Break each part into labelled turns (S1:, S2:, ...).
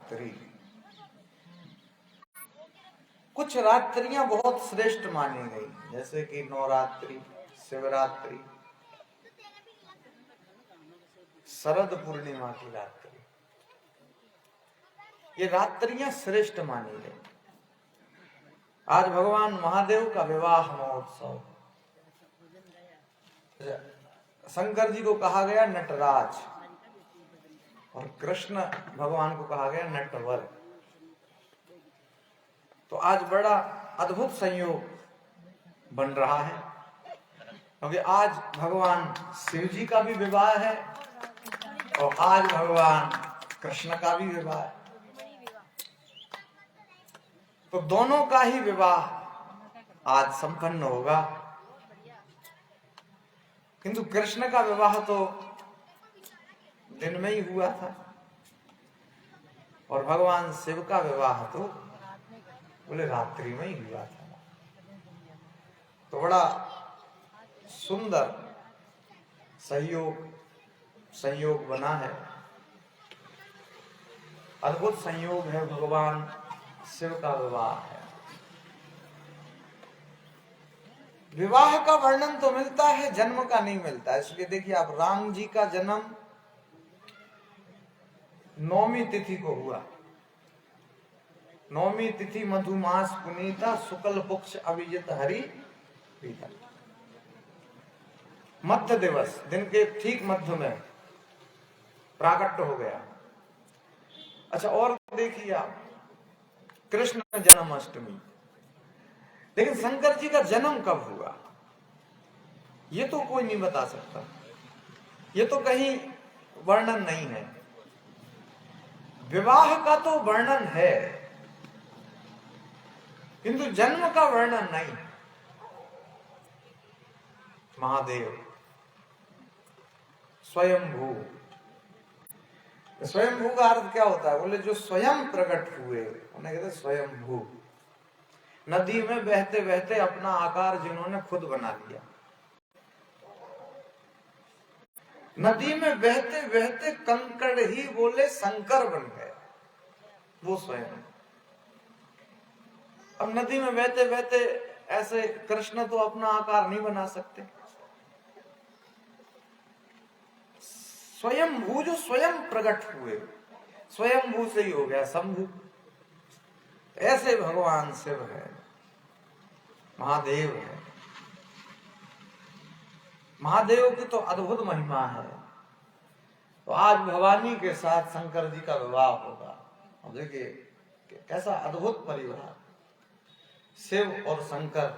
S1: रात्रि। कुछ रात्रियां बहुत श्रेष्ठ मानी गई, जैसे कि नवरात्रि, शिवरात्रि, शरद पूर्णिमा की रात्रि, ये रात्रियां श्रेष्ठ मानी गई। आज भगवान महादेव का विवाह महोत्सव, शंकर जी को कहा गया नटराज और कृष्ण भगवान को कहा गया नटवर। तो आज बड़ा अद्भुत संयोग बन रहा है, क्योंकि आज भगवान शिव जी का भी विवाह है और आज भगवान कृष्ण का भी विवाह है। तो दोनों का ही विवाह आज संपन्न होगा, किंतु कृष्ण का विवाह तो दिन में ही हुआ था और भगवान शिव का विवाह तो बोले रात्रि में ही हुआ था। तो बड़ा सुंदर संयोग बना है, अद्भुत संयोग है, भगवान शिव का विवाह है। विवाह का वर्णन तो मिलता है, जन्म का नहीं मिलता। इसलिए देखिए आप, राम जी का जन्म 9वीं तिथि को हुआ। 9वीं तिथि मधुमास पुनीता, शुक्ल पक्ष अभिजित हरि प्रीता। मध्य दिवस, दिन के ठीक मध्य में प्राकट्य हो गया। अच्छा, और देखिए आप, कृष्ण जन्माष्टमी। लेकिन शंकर जी का जन्म कब हुआ ये तो कोई नहीं बता सकता, ये तो कहीं वर्णन नहीं है। विवाह का तो वर्णन है, किंतु जन्म का वर्णन नहीं। महादेव स्वयंभू, स्वयंभू का अर्थ क्या होता है? बोले जो स्वयं प्रकट हुए उन्हें कहते स्वयंभू। नदी में बहते बहते अपना आकार जिन्होंने खुद बना लिया, नदी में बहते बहते कंकड़ ही बोले शंकर बन गए, वो स्वयं। अब नदी में बहते बहते ऐसे कृष्ण तो अपना आकार नहीं बना सकते। स्वयंभू, जो स्वयं प्रकट हुए, स्वयंभू से ही हो गया शंभू। ऐसे भगवान शिव है, महादेव है। महादेव की तो अद्भुत महिमा है। तो आज भवानी के साथ शंकर जी का विवाह होगा। और देखिए कैसा अद्भुत परिवार, शिव और शंकर,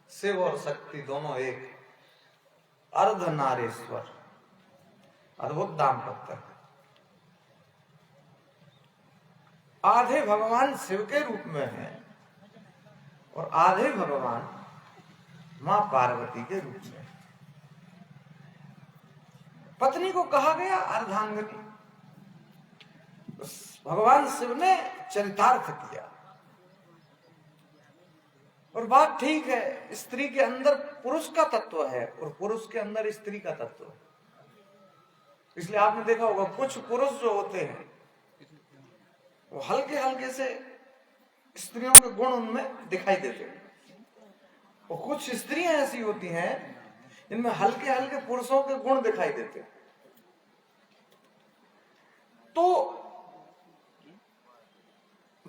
S1: शिव और शक्ति दोनों एक, अर्धनारीश्वर, अद्भुत दाम्पत्य है। आधे भगवान शिव के रूप में है और आधे भगवान मां पार्वती के रूप में। पत्नी को कहा गया अर्धांगिनी। भगवान शिव ने चरितार्थ किया और बात ठीक है, स्त्री के अंदर पुरुष का तत्व है और पुरुष के अंदर स्त्री का तत्व है। इसलिए आपने देखा होगा कुछ पुरुष जो होते हैं वो हल्के हल्के से स्त्रियों के गुण उनमें दिखाई देते हैं, और कुछ स्त्रियां ऐसी होती हैं जिनमें हल्के हल्के पुरुषों के गुण दिखाई देते हैं। तो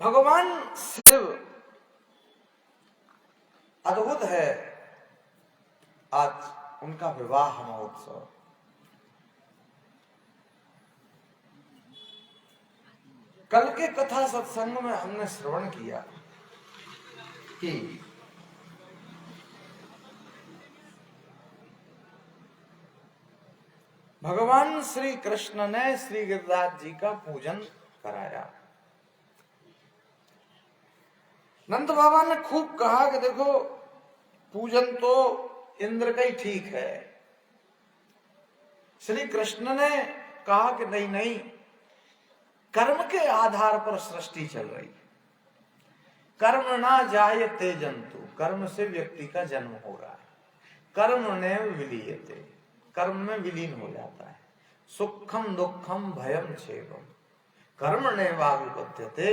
S1: भगवान शिव अद्भुत है। आज उनका विवाह महोत्सव, कल के कथा सत्संग में हमने श्रवण किया कि भगवान श्री कृष्ण ने श्री गिरिराज जी का पूजन कराया। नंद बाबा ने खूब कहा कि देखो पूजन तो इंद्र का ही ठीक है। श्री कृष्ण ने कहा कि नहीं नहीं, कर्म के आधार पर सृष्टि चल रही है। कर्म ना जायते जंतु, कर्म से व्यक्ति का जन्म हो रहा है। कर्म ने विलीयते, कर्म में विलीन हो जाता है। सुखम दुखम भयम क्षेमम, कर्मण्येवाभिपद्यते,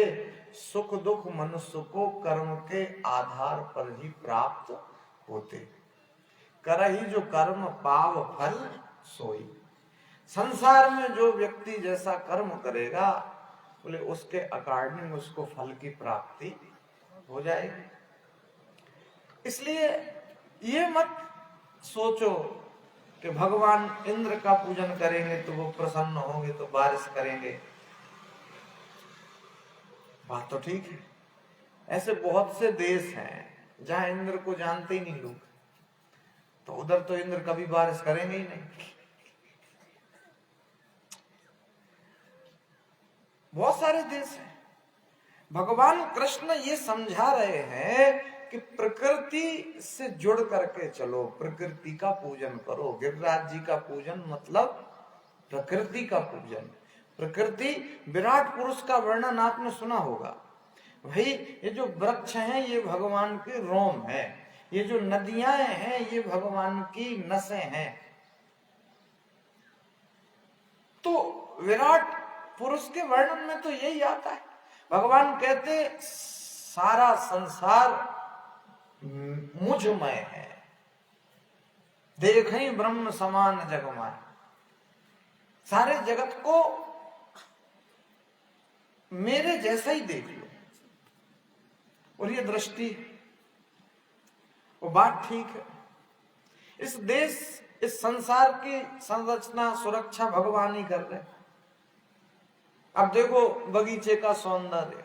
S1: सुख दुख मनुष्य को कर्म के आधार पर ही प्राप्त होते। करहि जो कर्म पाव फल सोई। संसार में जो व्यक्ति जैसा कर्म करेगा बोले उसके अकॉर्डिंग उसको फल की प्राप्ति हो जाएगी। इसलिए ये मत सोचो कि भगवान इंद्र का पूजन करेंगे तो वो प्रसन्न होंगे तो बारिश करेंगे। बात तो ठीक है, ऐसे बहुत से देश हैं जहां इंद्र को जानते ही नहीं लोग, तो उधर तो इंद्र कभी बारिश करेंगे ही नहीं। बहुत सारे देश हैं। भगवान कृष्ण ये समझा रहे हैं कि प्रकृति से जुड़ करके चलो, प्रकृति का पूजन करो। गिरिराज जी का पूजन मतलब प्रकृति का पूजन। प्रकृति, विराट पुरुष का वर्णन आपने सुना होगा। भाई ये जो वृक्ष हैं ये भगवान के रोम है, ये जो नदियां हैं ये भगवान की नसें हैं। तो विराट पुरुष के वर्णन में तो यही आता है। भगवान कहते सारा संसार मुझमय है, देखई ब्रह्म समान जगमाय। सारे जगत को मेरे जैसा ही देख लो। और ये दृष्टि, वो बात ठीक है। इस देश, इस संसार की संरचना सुरक्षा भगवान ही कर रहे। अब देखो बगीचे का सौंदर्य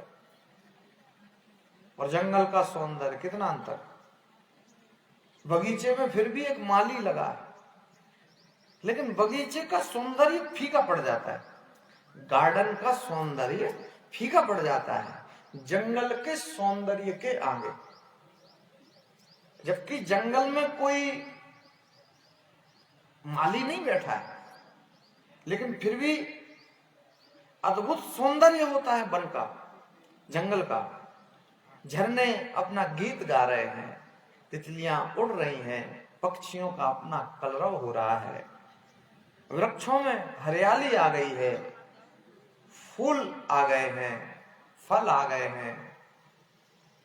S1: और जंगल का सौंदर्य, कितना अंतर। बगीचे में फिर भी एक माली लगा है, लेकिन बगीचे का सौंदर्य फीका पड़ जाता है, गार्डन का सौंदर्य फीका पड़ जाता है जंगल के सौंदर्य के आगे। जबकि जंगल में कोई माली नहीं बैठा है, लेकिन फिर भी अद्भुत सौंदर्य होता है वन का, जंगल का। झरने अपना गीत गा रहे हैं, तितलियां उड़ रही हैं, पक्षियों का अपना कलरव हो रहा है, वृक्षों में हरियाली आ गई है, फूल आ गए हैं, फल आ गए हैं।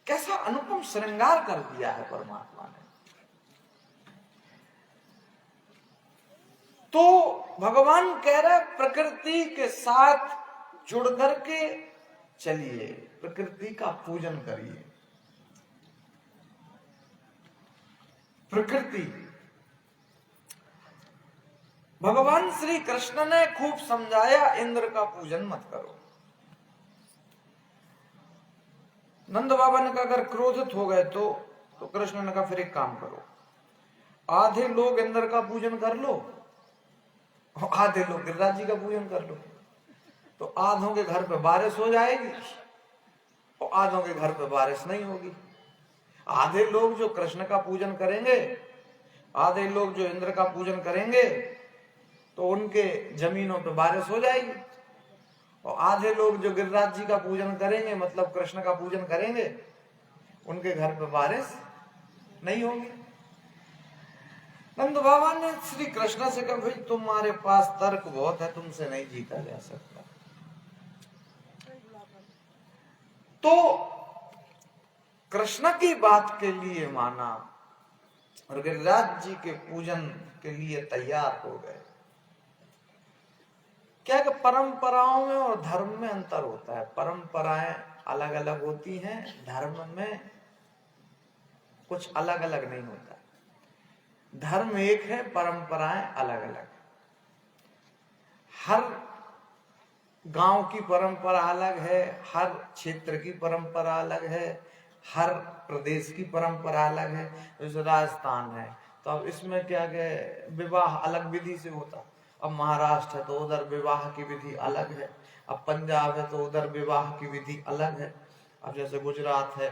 S1: कैसा अनुपम श्रृंगार कर दिया है परमात्मा ने। तो भगवान कह रहे प्रकृति के साथ जुड़ करके चलिए, प्रकृति का पूजन करिए। प्रकृति, भगवान श्री कृष्ण ने खूब समझाया इंद्र का पूजन मत करो। नंद बाबा ने कहा अगर क्रोधित हो गए तो कृष्ण ने कहा फिर एक काम करो, आधे लोग इंद्र का पूजन कर लो, आधे लोग गिरिराज जी का पूजन कर लो। तो आधों के घर पे बारिश हो जाएगी और आधों के घर पे बारिश नहीं होगी। आधे लोग जो कृष्ण का पूजन करेंगे, आधे लोग जो इंद्र का पूजन करेंगे, तो उनके जमीनों पे बारिश हो जाएगी। और आधे लोग जो गिरिराज जी का पूजन करेंगे, मतलब कृष्ण का पूजन करेंगे, उनके घर पे बारिश नहीं होगी। नंद बाबा ने श्री कृष्ण से कहा भाई तुम्हारे पास तर्क बहुत है, तुमसे नहीं जीता जा सकता। तो कृष्ण की बात के लिए माना और गिरिराज जी के पूजन के लिए तैयार हो गए। क्या कि परंपराओं में और धर्म में अंतर होता है। परंपराएं अलग अलग होती हैं, धर्म में कुछ अलग अलग नहीं होता। धर्म एक है, परंपराएं अलग अलग। हर गांव की परंपरा अलग है, हर क्षेत्र की परंपरा अलग है, हर प्रदेश की परंपरा अलग है। जैसे राजस्थान है तो अब इसमें क्या है, विवाह अलग विधि से होता। अब महाराष्ट्र है तो उधर विवाह की विधि अलग है। अब पंजाब है तो उधर विवाह की विधि अलग है। अब जैसे गुजरात है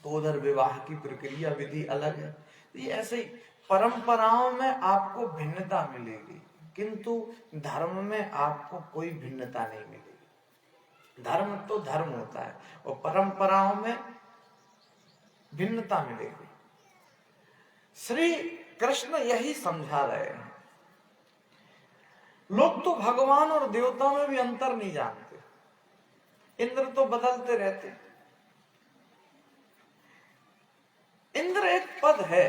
S1: तो उधर विवाह की प्रक्रिया विधि अलग है। ये ऐसे ही परंपराओं में आपको भिन्नता मिलेगी, किंतु धर्म में आपको कोई भिन्नता नहीं मिलेगी। धर्म तो धर्म होता है और परंपराओं में भिन्नता मिलेगी। श्री कृष्ण यही समझा रहे हैं। लोग तो भगवान और देवताओं में भी अंतर नहीं जानते। इंद्र तो बदलते रहते। इंद्र एक पद है।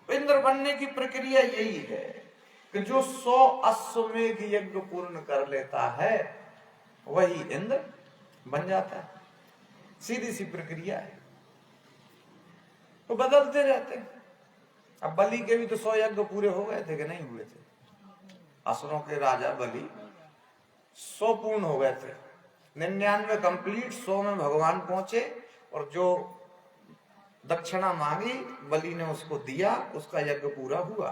S1: इंद्र बनने की प्रक्रिया यही है कि जो 100 अश्वमेध यज्ञ पूर्ण कर लेता है वही इंद्र बन जाता है। सीधी सी प्रक्रिया है। तो बदलते रहते। अब बलि के भी तो 100 यज्ञ पूरे हो गए थे कि नहीं हुए थे? असुरों के राजा बलि 100 पूर्ण हो गए थे। 99 कंप्लीट, 100 में भगवान पहुंचे और जो दक्षिणा मांगी बलि ने उसको दिया, उसका यज्ञ पूरा हुआ।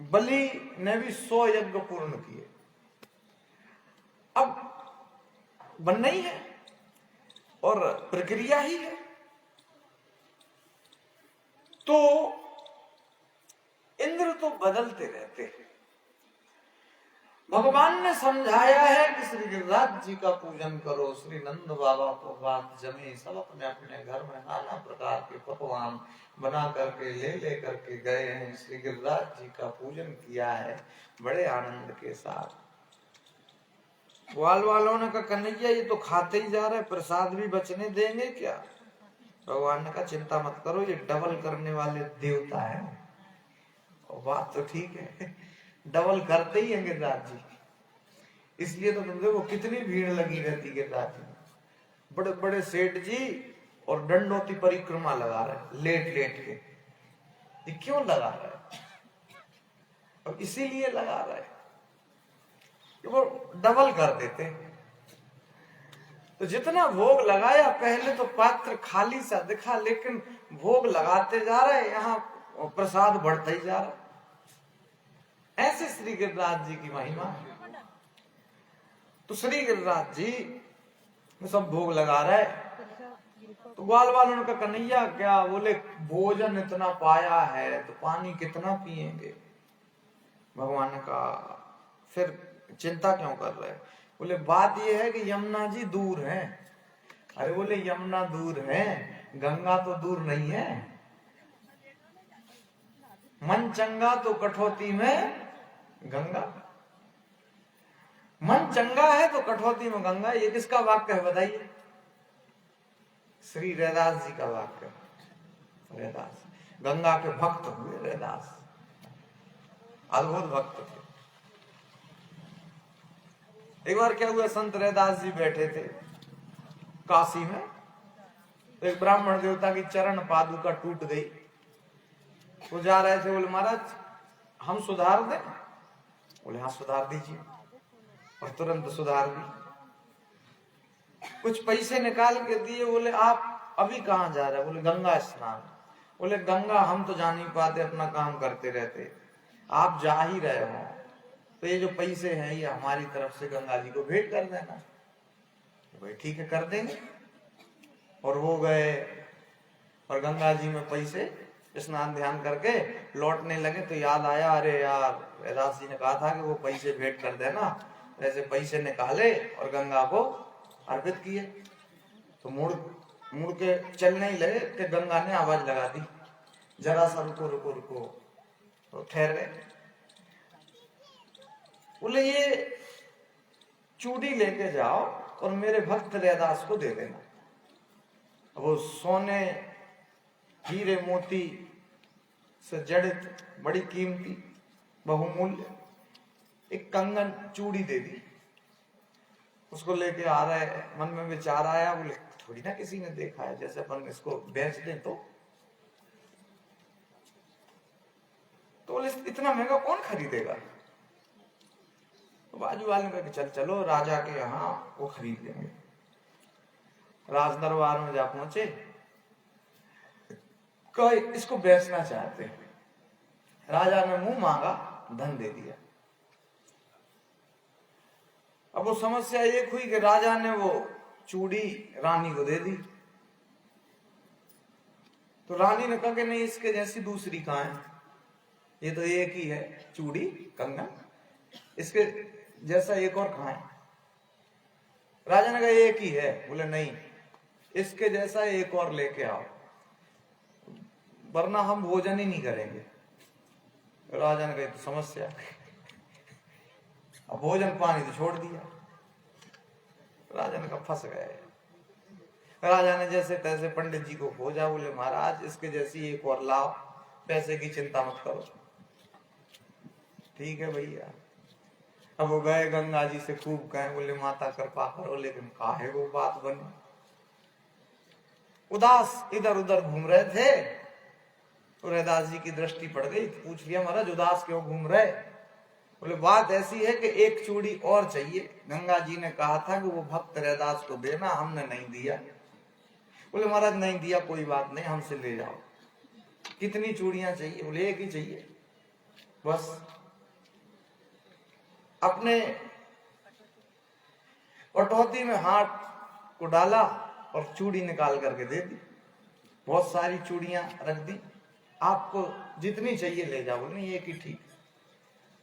S1: बलि ने भी 100 यज्ञ पूर्ण किए। अब बनना ही है और प्रक्रिया ही है। तो इंद्र तो बदलते रहते हैं। भगवान ने समझाया है कि श्री गिरिराज जी का पूजन करो। श्री नंद बाबा को बात जमे, सब अपने अपने घर में नाना प्रकार के पकवान बना करके ले करके गए हैं। श्री गिरिराज जी का पूजन किया है बड़े आनंद के साथ। ग्वाल वालों ने कहा कन्हैया ये तो खाते ही जा रहे, प्रसाद भी बचने देंगे क्या? भगवान ने कहा चिंता मत करो, ये डबल करने वाले देवता है। और बात तो ठीक है, डबल करते ही हैं गिरिराज जी। इसलिए तो तुम देखो कितनी भीड़ लगी रहती गिरिराज जी। बड़े बड़े सेठ जी और दंडोती परिक्रमा लगा रहे लेट लेट के। ये क्यों लगा रहे? और इसीलिए लगा रहे वो डबल कर देते। तो जितना भोग लगाया, पहले तो पात्र खाली सा दिखा, लेकिन भोग लगाते जा रहे, यहाँ प्रसाद बढ़ता ही जा रहा। ऐसे श्री गिरिराज जी की महिमा। तो श्री गिरिराज जी सब भोग लगा रहे। तो ग्वाल वालों ने कहा कन्हैया क्या? बोले भोजन इतना पाया है तो पानी कितना पिएंगे? भगवान ने कहा फिर चिंता क्यों कर रहे? बोले बात यह है कि यमुना जी दूर है। अरे बोले यमुना दूर है, गंगा तो दूर नहीं है। मन चंगा तो कठौती में गंगा। मन चंगा है तो कठौती में गंगा। ये किसका वाक्य है बताइए? श्री रैदास जी का वाक्य। रैदास गंगा के भक्त हुए। रैदास अद्भुत भक्त थे। एक बार क्या हुआ, संत रैदास जी बैठे थे काशी में। तो एक ब्राह्मण देवता की चरण पादुका टूट गई। वो जा रहे थे, बोले महाराज हम सुधार दें? बोले हाँ सुधार दीजिए। और तुरंत सुधार दी। कुछ पैसे निकाल के दिए। बोले आप अभी कहाँ जा रहे हैं? बोले गंगा स्नान। बोले गंगा हम तो जा नहीं पाते, अपना काम करते रहते, आप जा ही रहे हो तो ये जो पैसे हैं ये हमारी तरफ से गंगा जी को भेंट कर देना। भाई ठीक है कर देंगे। और वो गए और गंगा जी में पैसे स्नान ध्यान करके लौटने लगे तो याद आया, अरे यार रैदास जी ने कहा था कि वो पैसे भेंट कर देना। ऐसे पैसे निकाले और गंगा को अर्पित किए। तो मुड़ के चलने ही लगे कि गंगा ने आवाज लगा दी, जरा सा रुको रुको रुको। तो ठहर गए। बोले ये चूड़ी लेके जाओ और मेरे भक्त रैदास को दे देना। वो सोने हीरे मोती से जड़ित बड़ी कीमती बहुमूल्य एक कंगन चूड़ी दे दी। उसको लेके आ रहे, मन में विचार आया, बोले थोड़ी ना किसी ने देखा है, जैसे अपन इसको बेच दें तो बोले इतना महंगा कौन खरीदेगा? तो बाजू वाले ने कहा कि चल चलो राजा के यहाँ वो खरीद लेंगे। राज दरबार में जा पहुंचे, कहा इसको बेचना चाहते हैं। राजा ने मुंह मांगा, धन दे दिया। अब वो समस्या एक हुई कि राजा ने वो चूड़ी रानी को दे दी। तो रानी ने कहा कि नहीं इसके जैसी दूसरी कहां है? ये तो एक ही है चूड़ी कंगन, इसके जैसा एक और कहां है? राजा ने कहा एक ही है। बोले नहीं इसके जैसा एक और लेके आओ वरना हम भोजन ही नहीं करेंगे। राजा ने कहा तो समस्या। अब भोजन पानी तो छोड़ दिया। राजन का फंस गए। राजा ने जैसे तैसे पंडित जी को खोजा, बोले महाराज इसके जैसी एक और लाओ, पैसे की चिंता मत करो। ठीक है भैया। अब वो गए गंगा जी से खूब कहे, बोले माता कृपा करो, लेकिन काहे वो बात बनी। उदास इधर उधर घूम रहे थे, रैदास जी की दृष्टि पड़ गई। पूछ लिया महाराज उदास क्यों घूम रहे? बोले बात ऐसी है कि एक चूड़ी और चाहिए। गंगा जी ने कहा था कि वो भक्त रैदास को देना, हमने नहीं दिया। बोले महाराज नहीं दिया कोई बात नहीं, हमसे ले जाओ। कितनी चूड़ियां चाहिए? बोले एक ही चाहिए बस। अपने कटौती में हाथ को डाला और चूड़ी निकाल करके दे दी। बहुत सारी चूड़ियां रख दी, आपको जितनी चाहिए ले जाओ। नहीं एक ही ठीक।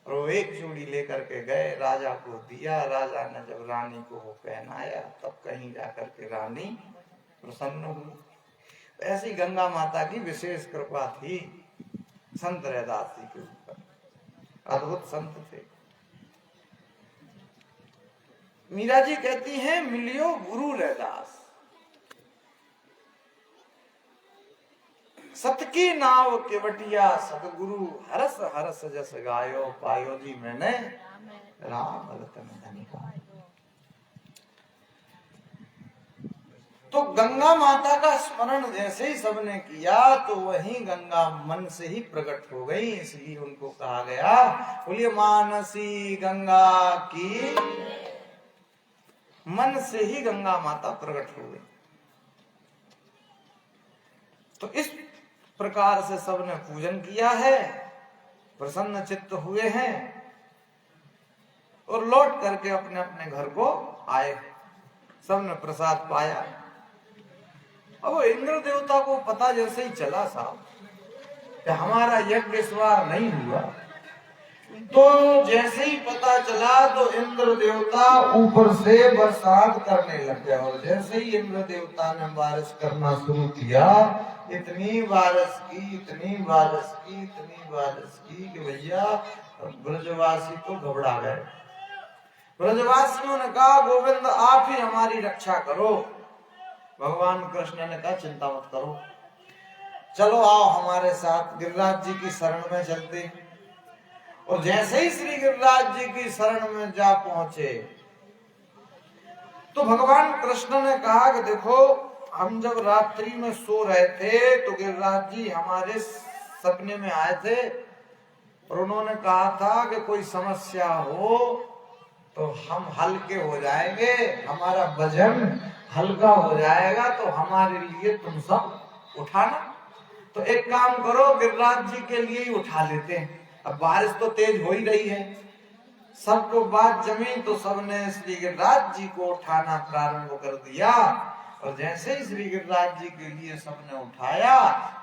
S1: और वो एक चूड़ी लेकर के गए, राजा को दिया। राजा ने जब रानी को वो पहनाया, तब कहीं जाकर के रानी प्रसन्न हुई। ऐसी गंगा माता की विशेष कृपा थी संत रैदास जी के ऊपर। अद्भुत संत थे। मीरा जी कहती हैं मिलियो गुरु रैदास, सत की नाव केवटिया सतगुरु, हरस हरस जस गायो, पायो जी मैंने राम रतन धन पायो। तो गंगा माता का स्मरण जैसे ही सबने किया तो वही गंगा मन से ही प्रकट हो गई। इसलिए उनको कहा गया, बोलिए मानसी गंगा की, मन से ही गंगा माता प्रकट हो गई। तो इस प्रकार से सबने पूजन किया है, प्रसन्न चित्त हुए हैं और लौट करके अपने अपने घर को आए। सबने प्रसाद पाया। अब इंद्र देवता को पता जैसे ही चला साहब कि हमारा यज्ञ स्वर नहीं हुआ, तो जैसे ही पता चला तो इंद्र देवता ऊपर से बरसात करने लग गया। और जैसे ही इंद्र देवता ने बारिश करना शुरू किया, इतनी बारिश की, इतनी बारिश की, इतनी बारिश की कि भैया ब्रजवासी तो घबरा गए। ब्रजवासियों ने कहा गोविंद आप ही हमारी रक्षा करो। भगवान कृष्ण ने कहा चिंता मत करो, चलो आओ हमारे साथ, गिरिराज जी की शरण में चलते। और जैसे ही श्री गिरिराज जी की शरण में जा पहुंचे तो भगवान कृष्ण ने कहा कि देखो हम जब रात्रि में सो रहे थे तो गिरिराज जी हमारे सपने में आए थे और उन्होंने कहा था कि कोई समस्या हो तो हम हल्के हो जाएंगे, हमारा वजन हल्का हो जाएगा, तो हमारे लिए तुम सब उठाना। तो एक काम करो गिरिराज जी के लिए ही उठा लेते हैं। अब बारिश तो तेज हो ही रही है, सबको बात जमी तो सबने श्री गिरिराज जी को उठाना प्रारंभ कर दिया। और जैसे ही श्री गिरिराज जी के लिए सबने उठाया,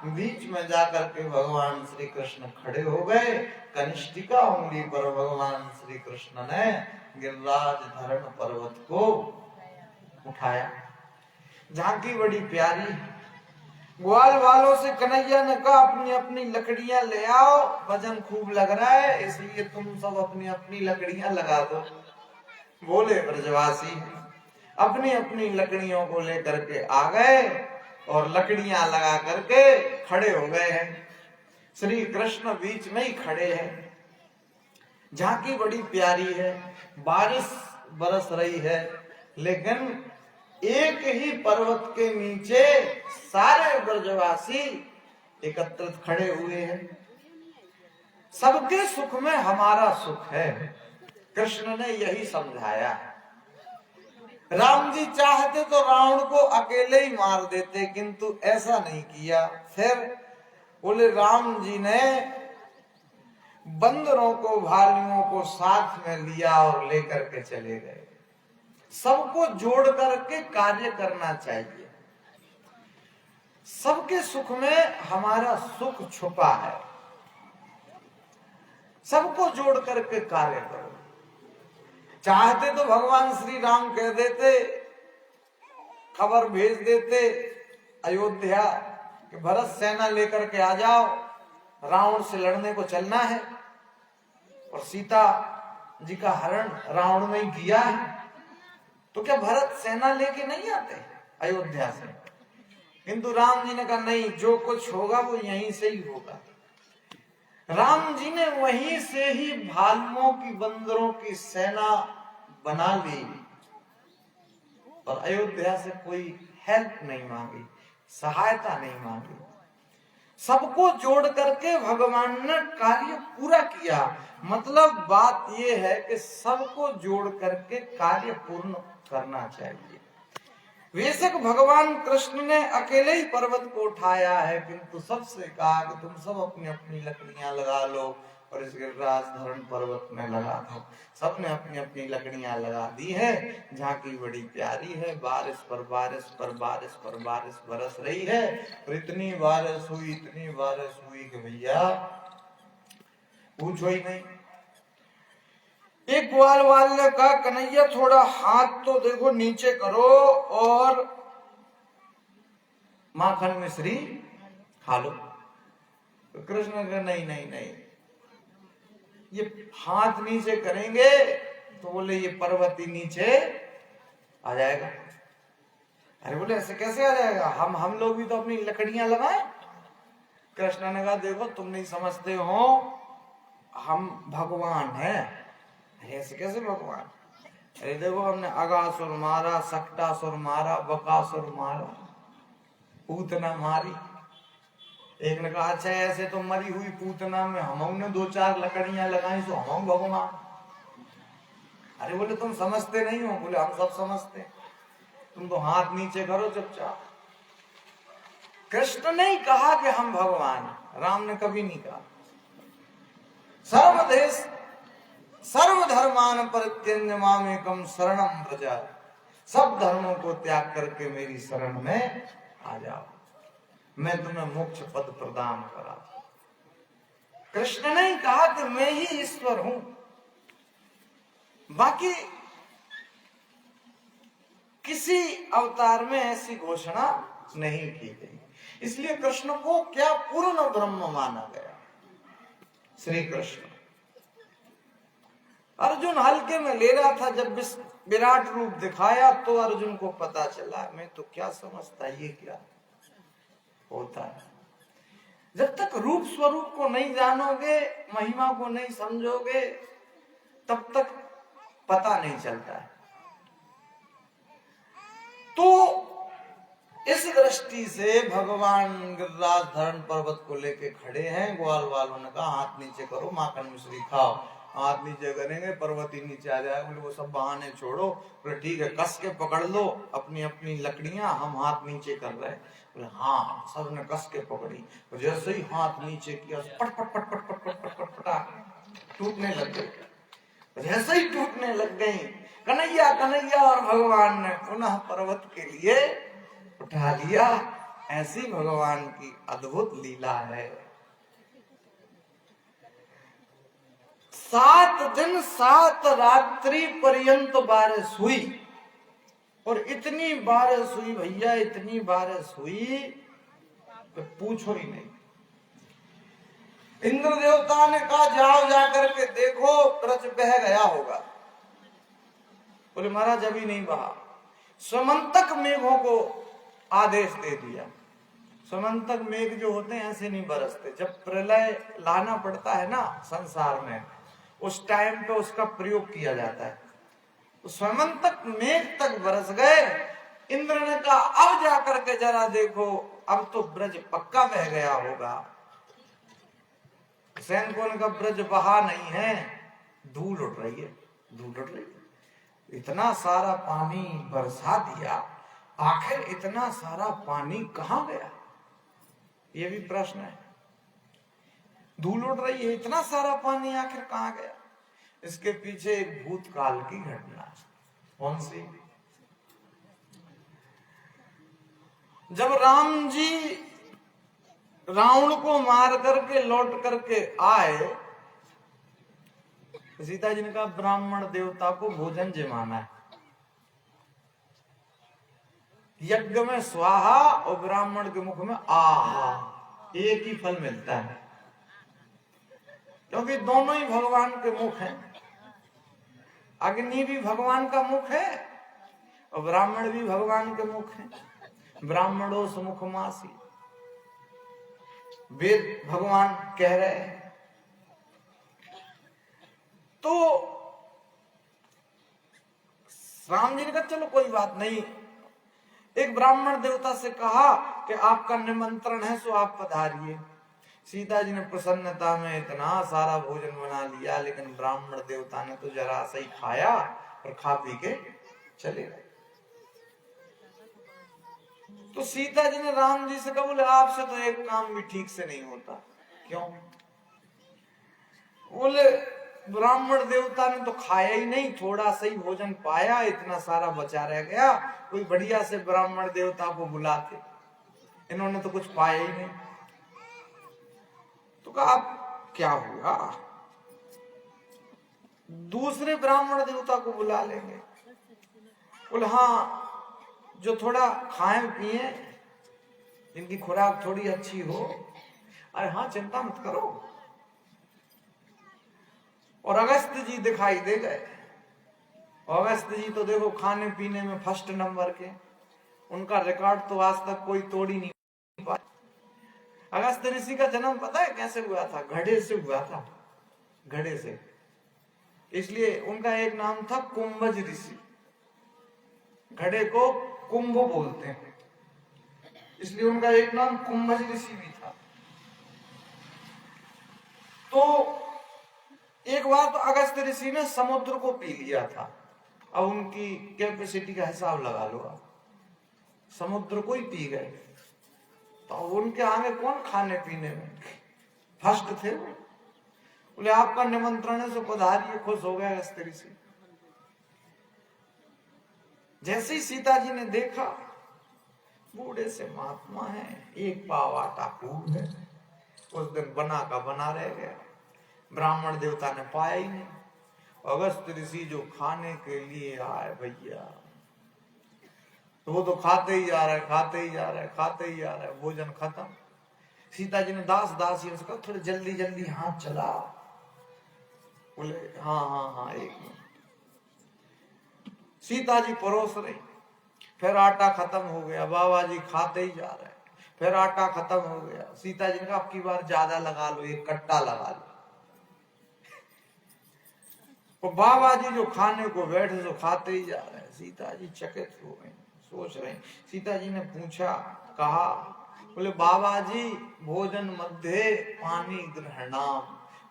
S1: बीच में जाकर के भगवान श्री कृष्ण खड़े हो गए। कनिष्ठिका उंगली पर भगवान श्री कृष्ण ने गिरिराज धरण पर्वत को उठाया। झांकी बड़ी प्यारी। ग्वाल वालों से कन्हैया ने कहा अपनी अपनी लकड़ियां ले आओ, वजन खूब लग रहा है इसलिए तुम सब अपनी अपनी लकड़ियां लगा दो। बोले ब्रजवासी अपनी अपनी लकड़ियों को लेकर के आ गए और लकड़ियां लगा करके खड़े हो गए हैं। श्री कृष्ण बीच में ही खड़े हैं। झांकी बड़ी प्यारी है, बारिश बरस रही है, लेकिन एक ही पर्वत के नीचे सारे ब्रजवासी एकत्रित खड़े हुए हैं। सबके सुख में हमारा सुख है, कृष्ण ने यही समझाया। राम जी चाहते तो रावण को अकेले ही मार देते, किंतु ऐसा नहीं किया। फिर बोले राम जी ने बंदरों को, भालुओं को साथ में लिया और लेकर के चले गए। सबको जोड़ करके कार्य करना चाहिए। सबके सुख में हमारा सुख छुपा है। सबको जोड़ करके कार्य करो। चाहते तो भगवान श्री राम कह देते, खबर भेज देते अयोध्या कि भरत सेना लेकर के आ जाओ, रावण से लड़ने को चलना है। और सीता जी का हरण रावण ने किया है, तो क्या भरत सेना लेके नहीं आते अयोध्या से? किंतु राम जी ने कहा नहीं, जो कुछ होगा वो यहीं से ही होगा। राम जी ने वहीं से ही भालुओं की, बंदरों की सेना बना ली और अयोध्या से कोई हेल्प नहीं मांगी, सहायता नहीं मांगी। सबको जोड़ करके भगवान ने कार्य पूरा किया। मतलब बात यह है कि सबको जोड़ करके कार्य पूर्ण करना चाहिए। बेशक भगवान कृष्ण ने अकेले ही पर्वत को उठाया है, किंतु सबसे कहा कि तुम सब अपनी अपनी लकड़ियां लगा लो और इस गिरिराज धरण पर्वत में लगा दो। सबने अपनी अपनी लकड़ियां लगा दी है। झांकी बड़ी प्यारी है, बारिश पर बारिश पर बारिश पर बारिश बरस रही है। और इतनी बारिश हुई कि भैया पूछो ही नहीं। एक ग्वाल वाल ने कहा, कन्हैया थोड़ा हाथ तो देखो नीचे करो और माखन मिश्री खा लो। तो कृष्ण ने कहा नहीं नहीं नहीं, ये हाथ नीचे करेंगे तो बोले ये पर्वत ही नीचे आ जाएगा। अरे बोले ऐसे कैसे आ जाएगा, हम लोग भी तो अपनी लकड़ियां लगाएं। कृष्ण ने कहा देखो तुम नहीं समझते हो, हम भगवान हैं। ऐसे कैसे भगवान? अरे देखो हमने अगासुर मारा, सक्टासुर मारा, बकासुर मारा, पूतना मारी। एक ने कहा अच्छा ऐसे तो मरी हुई पूतना में हमने 2-4 लकड़ियां लगाई तो हम भगवान। अरे बोले तुम समझते नहीं हो। बोले हम सब समझते, तुम तो हाथ नीचे करो चुपचाप। कृष्ण ने कहा कि हम भगवान, राम ने कभी नहीं कहा। सर्वदेश सर्वधर्मान परित्यज्य मामेकम शरणं व्रज। सब धर्मों को त्याग करके मेरी शरण में आ जाओ, मैं तुम्हें मोक्ष पद प्रदान करा। कृष्ण ने कहा कि मैं ही ईश्वर हूं, बाकी किसी अवतार में ऐसी घोषणा नहीं की गई। इसलिए कृष्ण को क्या पूर्ण ब्रह्म माना गया। श्री कृष्ण अर्जुन हल्के में ले रहा था, जब विराट रूप दिखाया तो अर्जुन को पता चला मैं तो क्या समझता ये क्या होता है। जब तक रूप स्वरूप को नहीं जानोगे, महिमा को नहीं समझोगे, तब तक पता नहीं चलता है। तो इस दृष्टि से भगवान गिरिराज धरण पर्वत को लेके खड़े हैं। ग्वाल वालों ने कहा हाथ नीचे करो, माखन मिश्री खाओ। हाथ नीचे करेंगे पर्वत ही नीचे आ जाएगा। बोले वो सब बहाने छोड़ो। बोले ठीक है, कस के पकड़ लो अपनी अपनी लकड़ियां, हम हाथ नीचे कर रहे हैं। बोले हाँ, सबने कस के पकड़ी। तो जैसे ही हाथ नीचे किया पट पट पट पट पट पट पट पट पट टूटने लग गई। जैसे ही टूटने लग गई, कन्हैया कन्हैया और भगवान ने पुनः पर्वत के लिए उठा लिया। ऐसी भगवान की अद्भुत लीला है। 7 दिन 7 रात्रि पर्यंत बारिश हुई। और इतनी बारिश हुई भैया, इतनी बारिश हुई तो पूछो ही नहीं। इंद्र देवता ने कहा जाओ जाकर के देखो ब्रज बह गया होगा। बोले महाराज अभी नहीं बहा। समंतक मेघों को आदेश दे दिया। समंतक मेघ जो होते हैं ऐसे नहीं बरसते। जब प्रलय लाना पड़ता है ना संसार में, उस टाइम पे उसका प्रयोग किया जाता है। तो समंतक मेघ तक बरस गए। इंद्र ने कहा अब जाकर के जरा देखो, अब तो ब्रज पक्का बह गया होगा। सैनिकों ने कहा ब्रज बहा नहीं है, धूल उड़ रही है, धूल उड़ रही है। इतना सारा पानी बरसा दिया, आखिर इतना सारा पानी कहां गया, ये भी प्रश्न है। धूल उड़ रही है, इतना सारा पानी आखिर कहां गया। इसके पीछे एक भूतकाल की घटना है। कौन सी? जब राम जी रावण को मार करके लौट करके आए, सीता जी ने कहा ब्राह्मण देवता को भोजन जमाना है। यज्ञ में स्वाहा और ब्राह्मण के मुख में आहा, एक ही फल मिलता है, क्योंकि दोनों ही भगवान के मुख हैं। अग्नि भी भगवान का मुख है और ब्राह्मण भी भगवान के मुख है। ब्राह्मणों सुमुख मासी, वेद भगवान कह रहे हैं। तो राम जी ने कहा चलो कोई बात नहीं। एक ब्राह्मण देवता से कहा कि आपका निमंत्रण है सो आप पधारिए। सीता जी ने प्रसन्नता में इतना सारा भोजन बना लिया, लेकिन ब्राह्मण देवता ने तो जरा सा ही खाया और खा पी के चले गए। तो सीता जी ने राम जी से कहा, बोले आपसे तो एक काम भी ठीक से नहीं होता। क्यों? बोले ब्राह्मण देवता ने तो खाया ही नहीं, थोड़ा सा ही भोजन पाया, इतना सारा बचा रह गया। कोई बढ़िया से ब्राह्मण देवता को बुलाते, इन्होंने तो कुछ पाया ही नहीं। तो कहा अब क्या हुआ, दूसरे ब्राह्मण देवता को बुला लेंगे। बोले हाँ, जो थोड़ा खाएं पिए, इनकी खुराक थोड़ी अच्छी हो। अरे हाँ, चिंता मत करो। और अगस्त जी दिखाई दे गए। अगस्त जी तो देखो खाने पीने में फर्स्ट नंबर के, उनका रिकॉर्ड तो आज तक कोई तोड़ ही नहीं पाया। अगस्त ऋषि का जन्म पता है कैसे हुआ था? घड़े से हुआ था, घड़े से। इसलिए उनका एक नाम था कुंभज ऋषि। घड़े को कुंभ बोलते हैं, इसलिए उनका एक नाम कुंभज ऋषि भी था। तो एक बार तो अगस्त ऋषि ने समुद्र को पी लिया था। अब उनकी कैपेसिटी का हिसाब लगा लो आप, समुद्र को ही पी गए। तो उनके आगे कौन खाने पीने में फर्स्ट थे वो। बोले आपका निमंत्रण है सो पधारिए। खुश हो गए अगस्त ऋषि। जैसे ही सीता जी ने देखा, बूढ़े से महात्मा है, एक पाव आटा खूब है, उस दिन बना का बना रह गया, ब्राह्मण देवता ने पाया ही नहीं। अगस्त ऋषि जो खाने के लिए आए भैया, तो वो तो खाते ही जा रहे, खाते ही जा रहे, खाते ही जा रहे, भोजन खत्म। सीता जी ने दास दासियों से कहा थोड़े जल्दी जल्दी हाथ चला। बोले हाँ हाँ हाँ, एक मिनट। सीता जी परोस रही, फिर आटा खत्म हो गया, बाबा जी खाते ही जा रहे, फिर आटा खत्म हो गया। सीता जी ने कहा अब की बार ज्यादा लगा लो, एक कट्टा लगा लो। तो बाबा जी जो खाने को बैठे तो खाते ही जा रहे। सीता जी चकित हो गई, सोच रही। सीता जी ने पूछा, कहा, बोले बाबा जी भोजन मध्य पानी ग्रहणाम,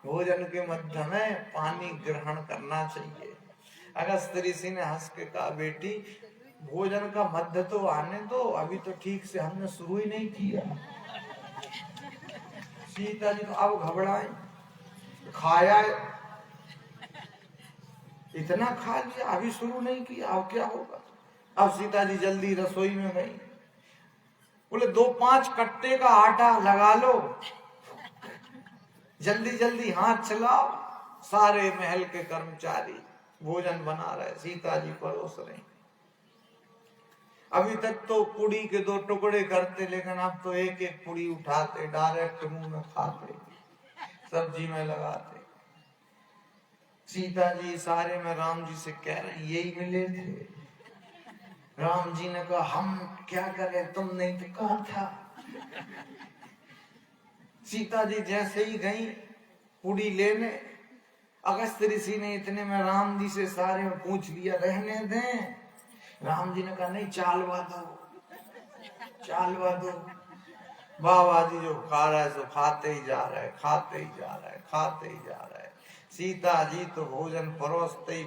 S1: भोजन के मध्य में पानी ग्रहण करना चाहिए। अगस्त ऋषि ने हंस के कहा, बेटी भोजन का मध्य तो आने दो, अभी तो ठीक से हमने शुरू ही नहीं किया। सीता जी तो अब घबराई, खाया इतना खा लिया, अभी शुरू नहीं किया, अब क्या होगा। अब सीता जी जल्दी रसोई में गई। बोले 2-5 कट्टे का आटा लगा लो, जल्दी जल्दी हाथ चलाओ। सारे महल के कर्मचारी भोजन बना रहे, सीता जी परोस रही। अभी तक तो पुड़ी के 2 टुकड़े करते, लेकिन अब तो एक एक पुड़ी उठाते, डायरेक्ट मुंह में खाते, सब्जी में लगाते। सीता जी सारे में राम जी से कह रहे यही मिले थे। राम जी ने कहा हम क्या करें, तुम नहीं तो कहा था। सीता जी जैसे ही गई पुड़ी लेने, अगस्त ऋषि ने इतने में राम जी से सारे में पूछ लिया रहने दें। राम जी ने कहा नहीं, चालवा दो, चालवा दो। बाबा जी जो खा रहा है सो खाते ही जा रहा है, खाते ही जा रहा है, खाते ही जा रहा है। सीता जी तो भोजन परोसते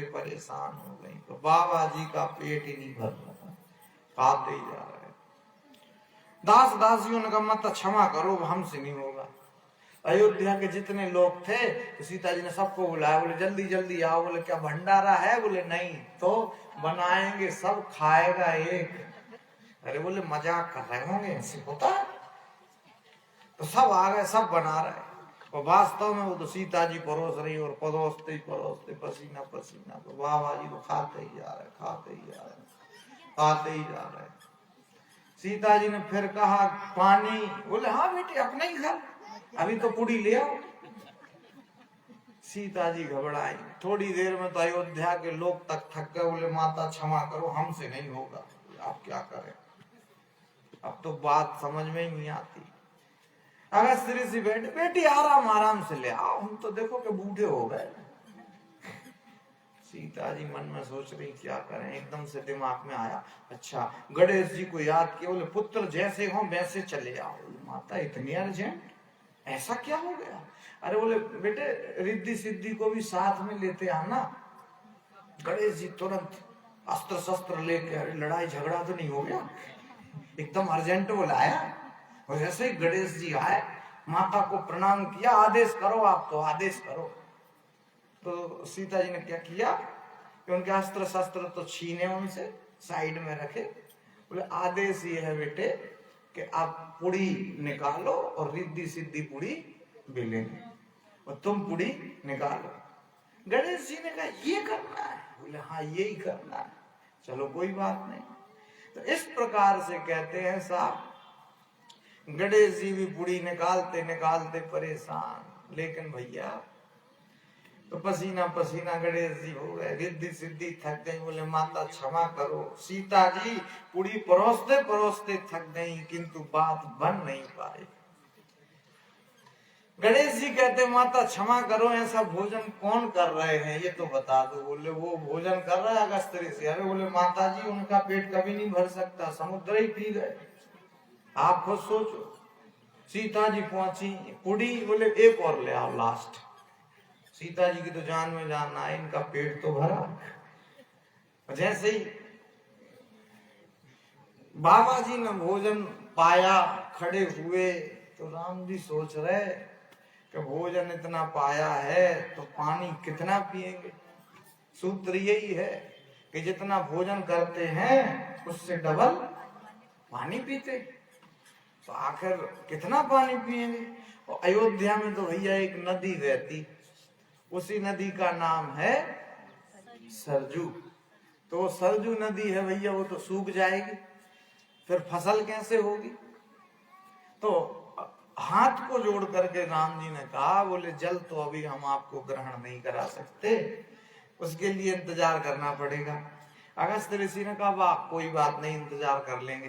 S1: परेशान हो गई। तो बाबा जी का पेट ही नहीं भर रहा, खाते ही जा रहे। दास दासियों ने कहा मत क्षमा करो, हमसे नहीं होगा। अयोध्या के जितने लोग थे तो सीता जी ने सबको बुलाया। बोले जल्दी जल्दी आओ। बोले क्या भंडारा है? बोले नहीं। तो बनाएंगे, सब खाएगा एक। अरे बोले मजाक कर रहे होंगे, इनसे होता है। तो सब आ गए, सब बना रहे, और वास्तव में वो तो सीता जी परोस रही, और परोसते पसीना पसीना। तो बाबा जी तो खाते ही जा रहे, खाते ही जा रहे, खाते ही जा रहे। सीता जी ने फिर कहा पानी। बोले हाँ बेटे अपना ही घर, अभी तो पुड़ी ले आओ। सीता जी घबराई। थोड़ी देर में तो अयोध्या के लोग तक थक गए, बोले माता क्षमा करो, हमसे नहीं होगा। आप क्या करें, अब तो बात समझ में ही नहीं आती। अगस्त ऋषि बैठे, बेटी आराम आराम से ले आओ, हम तो देखो कि बूढ़े हो गए। सीता जी मन में सोच रही क्या करें, एकदम से दिमाग में आया, अच्छा गणेश जी को याद किया, बोले पुत्र जैसे हो वैसे चले आओ। माता इतनी अर्जेंट, ऐसा क्या हो गया? अरे बोले बेटे रिद्धि सिद्धि को भी साथ में लेते आना। गणेश जी तुरंत अस्त्र शस्त्र लेके, अरे लड़ाई झगड़ा तो नहीं हो गया, एकदम अर्जेंट बुलाया। और जैसे ही गणेश जी आए, माता को प्रणाम किया, आदेश करो आप तो आदेश करो। तो सीता जी ने क्या किया कि उनके अस्त्र शस्त्र तो छीने, उनसे साइड में रखे। बोले आदेश ये है बेटे कि आप पुड़ी निकालो और रिद्धि सिद्धि पुड़ी बेलेंगे, और तुम पुड़ी निकालो। गणेश जी ने कहा ये करना है? बोले हाँ यही करना है। चलो कोई बात नहीं। तो इस प्रकार से कहते हैं साहब, गणेश जी भी पुड़ी निकालते निकालते परेशान, लेकिन भैया तो पसीना पसीना गणेश जी हो गए, रिद्धि सिद्धि थक गई। बोले माता क्षमा करो। सीता जी पुड़ी परोसते परोसते थक गई, किंतु बात बन नहीं पाई। गणेश जी कहते माता क्षमा करो, ऐसा भोजन कौन कर रहे हैं ये तो बता दो। बोले वो भोजन कर रहा है अगस्त ऋषि। अरे बोले माता जी उनका पेट कभी नहीं भर सकता, समुद्र ही पी गए, आप खुद सोचो। सीता जी पहुंची, पुड़ी बोले एक और ले आओ लास्ट। सीता जी की तो जान में जान आए, इनका पेट तो भरा। जैसे ही बाबा जी ने भोजन पाया, खड़े हुए, तो राम जी सोच रहे कि भोजन इतना पाया है तो पानी कितना पिएंगे। सूत्र यही है कि जितना भोजन करते हैं उससे डबल पानी पीते, तो आखिर कितना पानी पिएंगे। और अयोध्या में तो भैया एक नदी बहती, उसी नदी का नाम है सरजू। तो सरजू नदी है भैया, वो तो सूख जाएगी, फिर फसल कैसे होगी। तो हाथ को जोड़ करके राम जी ने कहा, बोले जल तो अभी हम आपको ग्रहण नहीं करा सकते, उसके लिए इंतजार करना पड़ेगा। अगस्त ऋषि ने कहा वाह कोई बात नहीं, इंतजार कर लेंगे।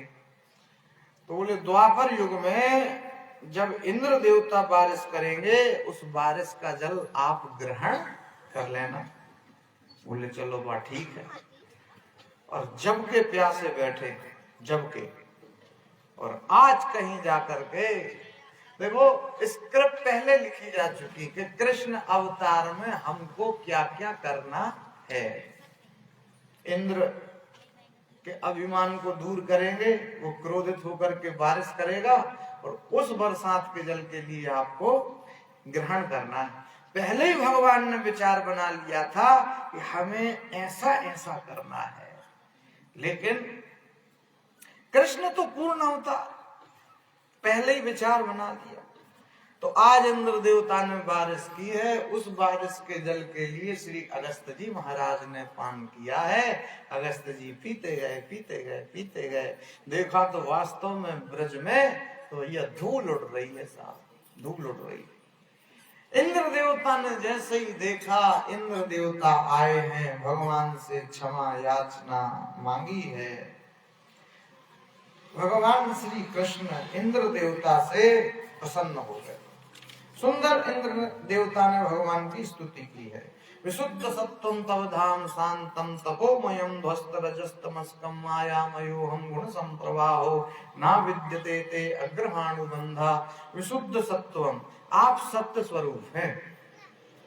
S1: तो बोले द्वापर युग में जब इंद्र देवता बारिश करेंगे, उस बारिश का जल आप ग्रहण कर लेना। बोले चलो बात ठीक है। और जब के प्यासे बैठे, जब के, और आज कहीं जाकर के देखो स्क्रिप्ट पहले लिखी जा चुकी कि कृष्ण अवतार में हमको क्या क्या करना है। इंद्र के अभिमान को दूर करेंगे, वो क्रोधित होकर के बारिश करेगा, और उस बरसात के जल के लिए आपको ग्रहण करना है। पहले ही भगवान ने विचार बना लिया था कि हमें ऐसा ऐसा करना है। लेकिन कृष्ण तो पूर्ण अवतार, पहले ही विचार बना लिया। तो आज इंद्र देवता ने बारिश की है, उस बारिश के जल के लिए श्री अगस्त जी महाराज ने पान किया है। अगस्त जी पीते गए पीते गए पीते गए, देखा तो वास्तव में ब्रज में तो यह धूल उड़ रही है साहब, धूल उड़ रही है। इंद्र देवता ने जैसे ही देखा, इंद्र देवता आए हैं, भगवान से क्षमा याचना मांगी है। भगवान श्री कृष्ण इंद्र देवता से प्रसन्न हो गए। सुंदर इंद्र देवता ने भगवान की स्तुति की है। विशुद्ध सत्वं तव धाम शांतम तपोमयम ध्वस्त रजस्तमस्कम मायामयोहम गुण संप्रवाहो ना विद्यते ते अग्रहाणुबंधा। विशुद्ध सत्वम, आप सत्य स्वरूप हैं।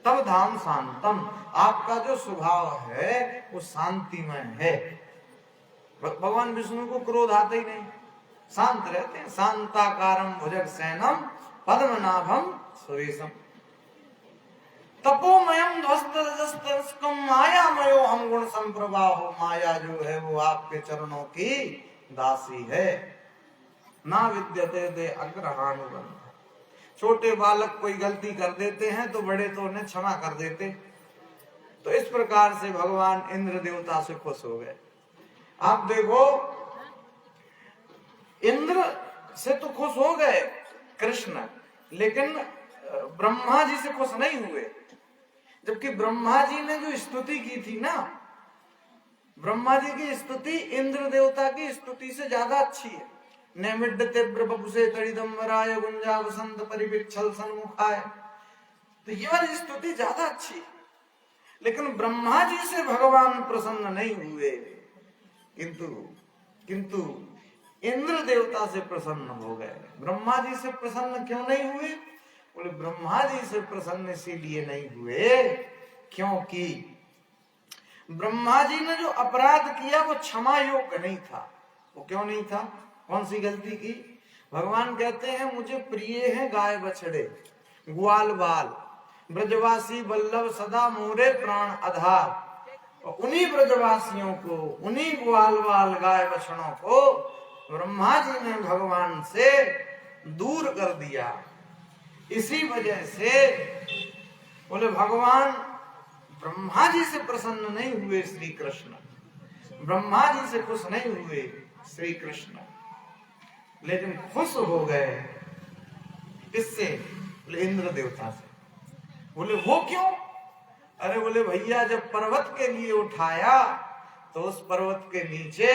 S1: तव धाम शांतम, आपका जो स्वभाव है वो शांतिमय है। भगवान विष्णु को क्रोध आता ही नहीं, शांत रहते हैं। शांताकारम भुजगशयनम पद्मनाभम सुरेशम। तपोमयम ध्वस्तरजस्तमस्कम मायामयो हम गुण संप्रवाहो। माया जो है वो आपके चरणों की दासी है। ना विद्यते ते अग्रहाणुबंध। छोटे बालक कोई गलती कर देते हैं तो बड़े तो उन्हें क्षमा कर देते। तो इस प्रकार से भगवान इंद्र देवता से खुश हो गए। आप देखो इंद्र से तो खुश हो गए कृष्ण, लेकिन ब्रह्मा जी से खुश नहीं हुए। जबकि ब्रह्मा जी ने जो स्तुति की थी ना, ब्रह्मा जी की स्तुति इंद्र देवता की स्तुति से ज्यादा अच्छी है। नैमिड्य बपुसे तड़िदम्बराय गुंजा वसंत परिपिच्छल सन्मुखाय, तो ये वाली स्तुति ज्यादा अच्छी है। लेकिन ब्रह्मा जी से भगवान प्रसन्न नहीं हुए, किंतु इंद्र देवता से प्रसन्न हो गए। ब्रह्मा जी से प्रसन्न क्यों नहीं हुए? बोले ब्रह्मा जी से प्रसन्न इसीलिए नहीं हुए क्योंकि ब्रह्मा जी ने जो अपराध किया वो क्षमा योग्य नहीं था। वो क्यों नहीं था? कौन सी गलती की? भगवान कहते हैं मुझे प्रिय है गाय बछड़े ग्वाल बाल, ब्रजवासी वल्लभ सदा मोरे प्राण आधार। और उन्हीं ब्रजवासियों को, उन्हीं ग्वाल बाल गाय बछड़ों को ब्रह्मा जी ने भगवान से दूर कर दिया। इसी वजह से बोले भगवान ब्रह्मा जी से प्रसन्न नहीं हुए श्री कृष्ण, ब्रह्मा जी से खुश नहीं हुए श्री कृष्ण, लेकिन खुश हो गए किससे? बोले इंद्र देवता से। बोले वो क्यों? अरे बोले भैया जब पर्वत के लिए उठाया तो उस पर्वत के नीचे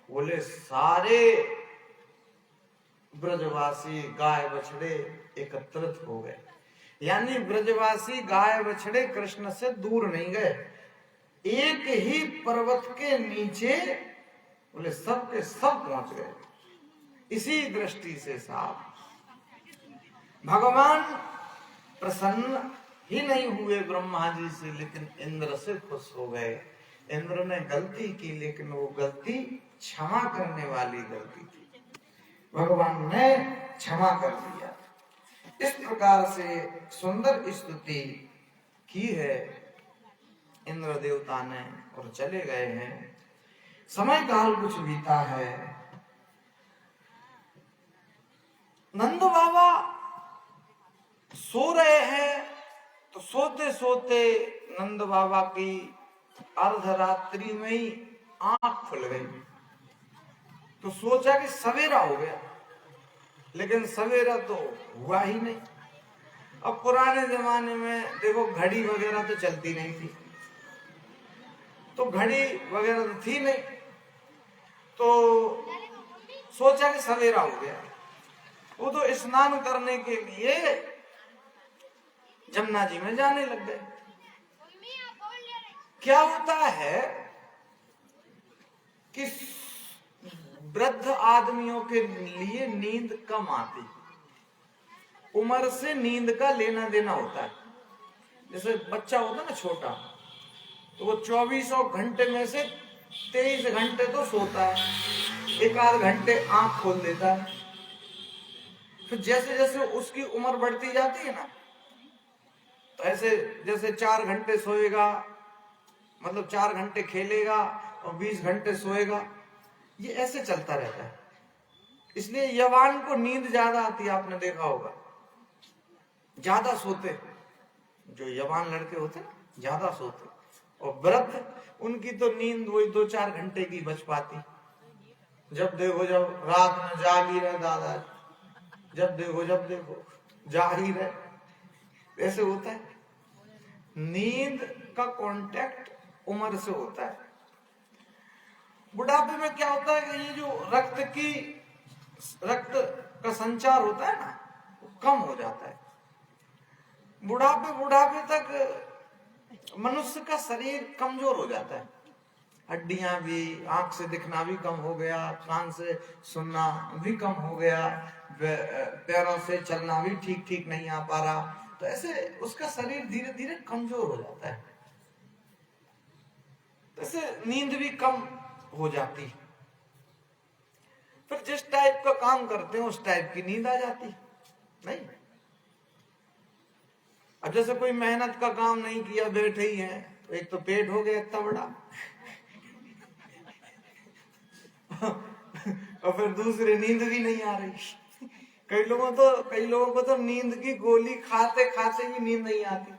S1: बोले सारे ब्रजवासी गाय बछड़े एकत्रित हो गए। यानी ब्रजवासी गाय बछड़े कृष्ण से दूर नहीं गए, एक ही पर्वत के नीचे बोले सब के सब पहुंच गए। इसी दृष्टि से साहब भगवान प्रसन्न ही नहीं हुए ब्रह्मा जी से, लेकिन इंद्र से खुश हो गए। इंद्र ने गलती की, लेकिन वो गलती क्षमा करने वाली गलती थी, भगवान ने क्षमा कर दिया। इस प्रकार से सुंदर स्तुति की है इंद्र देवता ने और चले गए हैं। समय काल कुछ बीता है। नंद बाबा सो रहे हैं तो सोते सोते नंद बाबा की अर्धरात्रि में ही आंख खुल गई। तो सोचा कि सवेरा हो गया, लेकिन सवेरा तो हुआ ही नहीं। अब पुराने जमाने में देखो घड़ी वगैरह तो चलती नहीं थी, तो घड़ी वगैरह तो थी नहीं, तो सोचा कि सवेरा हो गया। वो तो स्नान करने के लिए जमुना जी में जाने लग गए। क्या होता है कि वृद्ध आदमियों के लिए नींद कम आती, उम्र से नींद का लेना देना होता है। जैसे बच्चा होता है ना छोटा, तो वो 24 घंटे में से 23 घंटे तो सोता है, एक आध घंटे आंख खोल देता है। फिर जैसे जैसे उसकी उम्र बढ़ती जाती है ना, तो ऐसे जैसे 4 घंटे सोएगा, मतलब 4 घंटे खेलेगा और 20 घंटे सोएगा, ये ऐसे चलता रहता है। इसलिए यवान को नींद ज्यादा आती है, आपने देखा होगा, ज्यादा सोते जो यवान लड़के होते ज्यादा सोते, और वृद्ध उनकी तो नींद वही 2-4 घंटे की बच पाती। जब देखो जब रात में जाग ही रहे दादा, जब देखो जाग ही रहे, ऐसे होता है। नींद का कांटेक्ट उम्र से होता है। बुढ़ापे में क्या होता है कि ये जो रक्त का संचार होता है ना, वो कम हो जाता है। बुढ़ापे तक मनुष्य का शरीर कमजोर हो जाता है, हड्डियां भी, आंख से दिखना भी कम हो गया, कान से सुनना भी कम हो गया, पैरों से चलना भी ठीक नहीं आ पा रहा, तो ऐसे उसका शरीर धीरे धीरे कमजोर हो जाता है। ऐसे नींद भी कम हो जाती। फिर जिस टाइप का काम करते हैं उस टाइप की नींद आ जाती नहीं। अब जैसे कोई मेहनत का काम नहीं किया, बैठे ही हैं, तो एक तो पेट हो गया इतना बड़ा और फिर दूसरी नींद भी नहीं आ रही। कई लोगों को तो नींद की गोली खाते खाते भी नींद नहीं आती।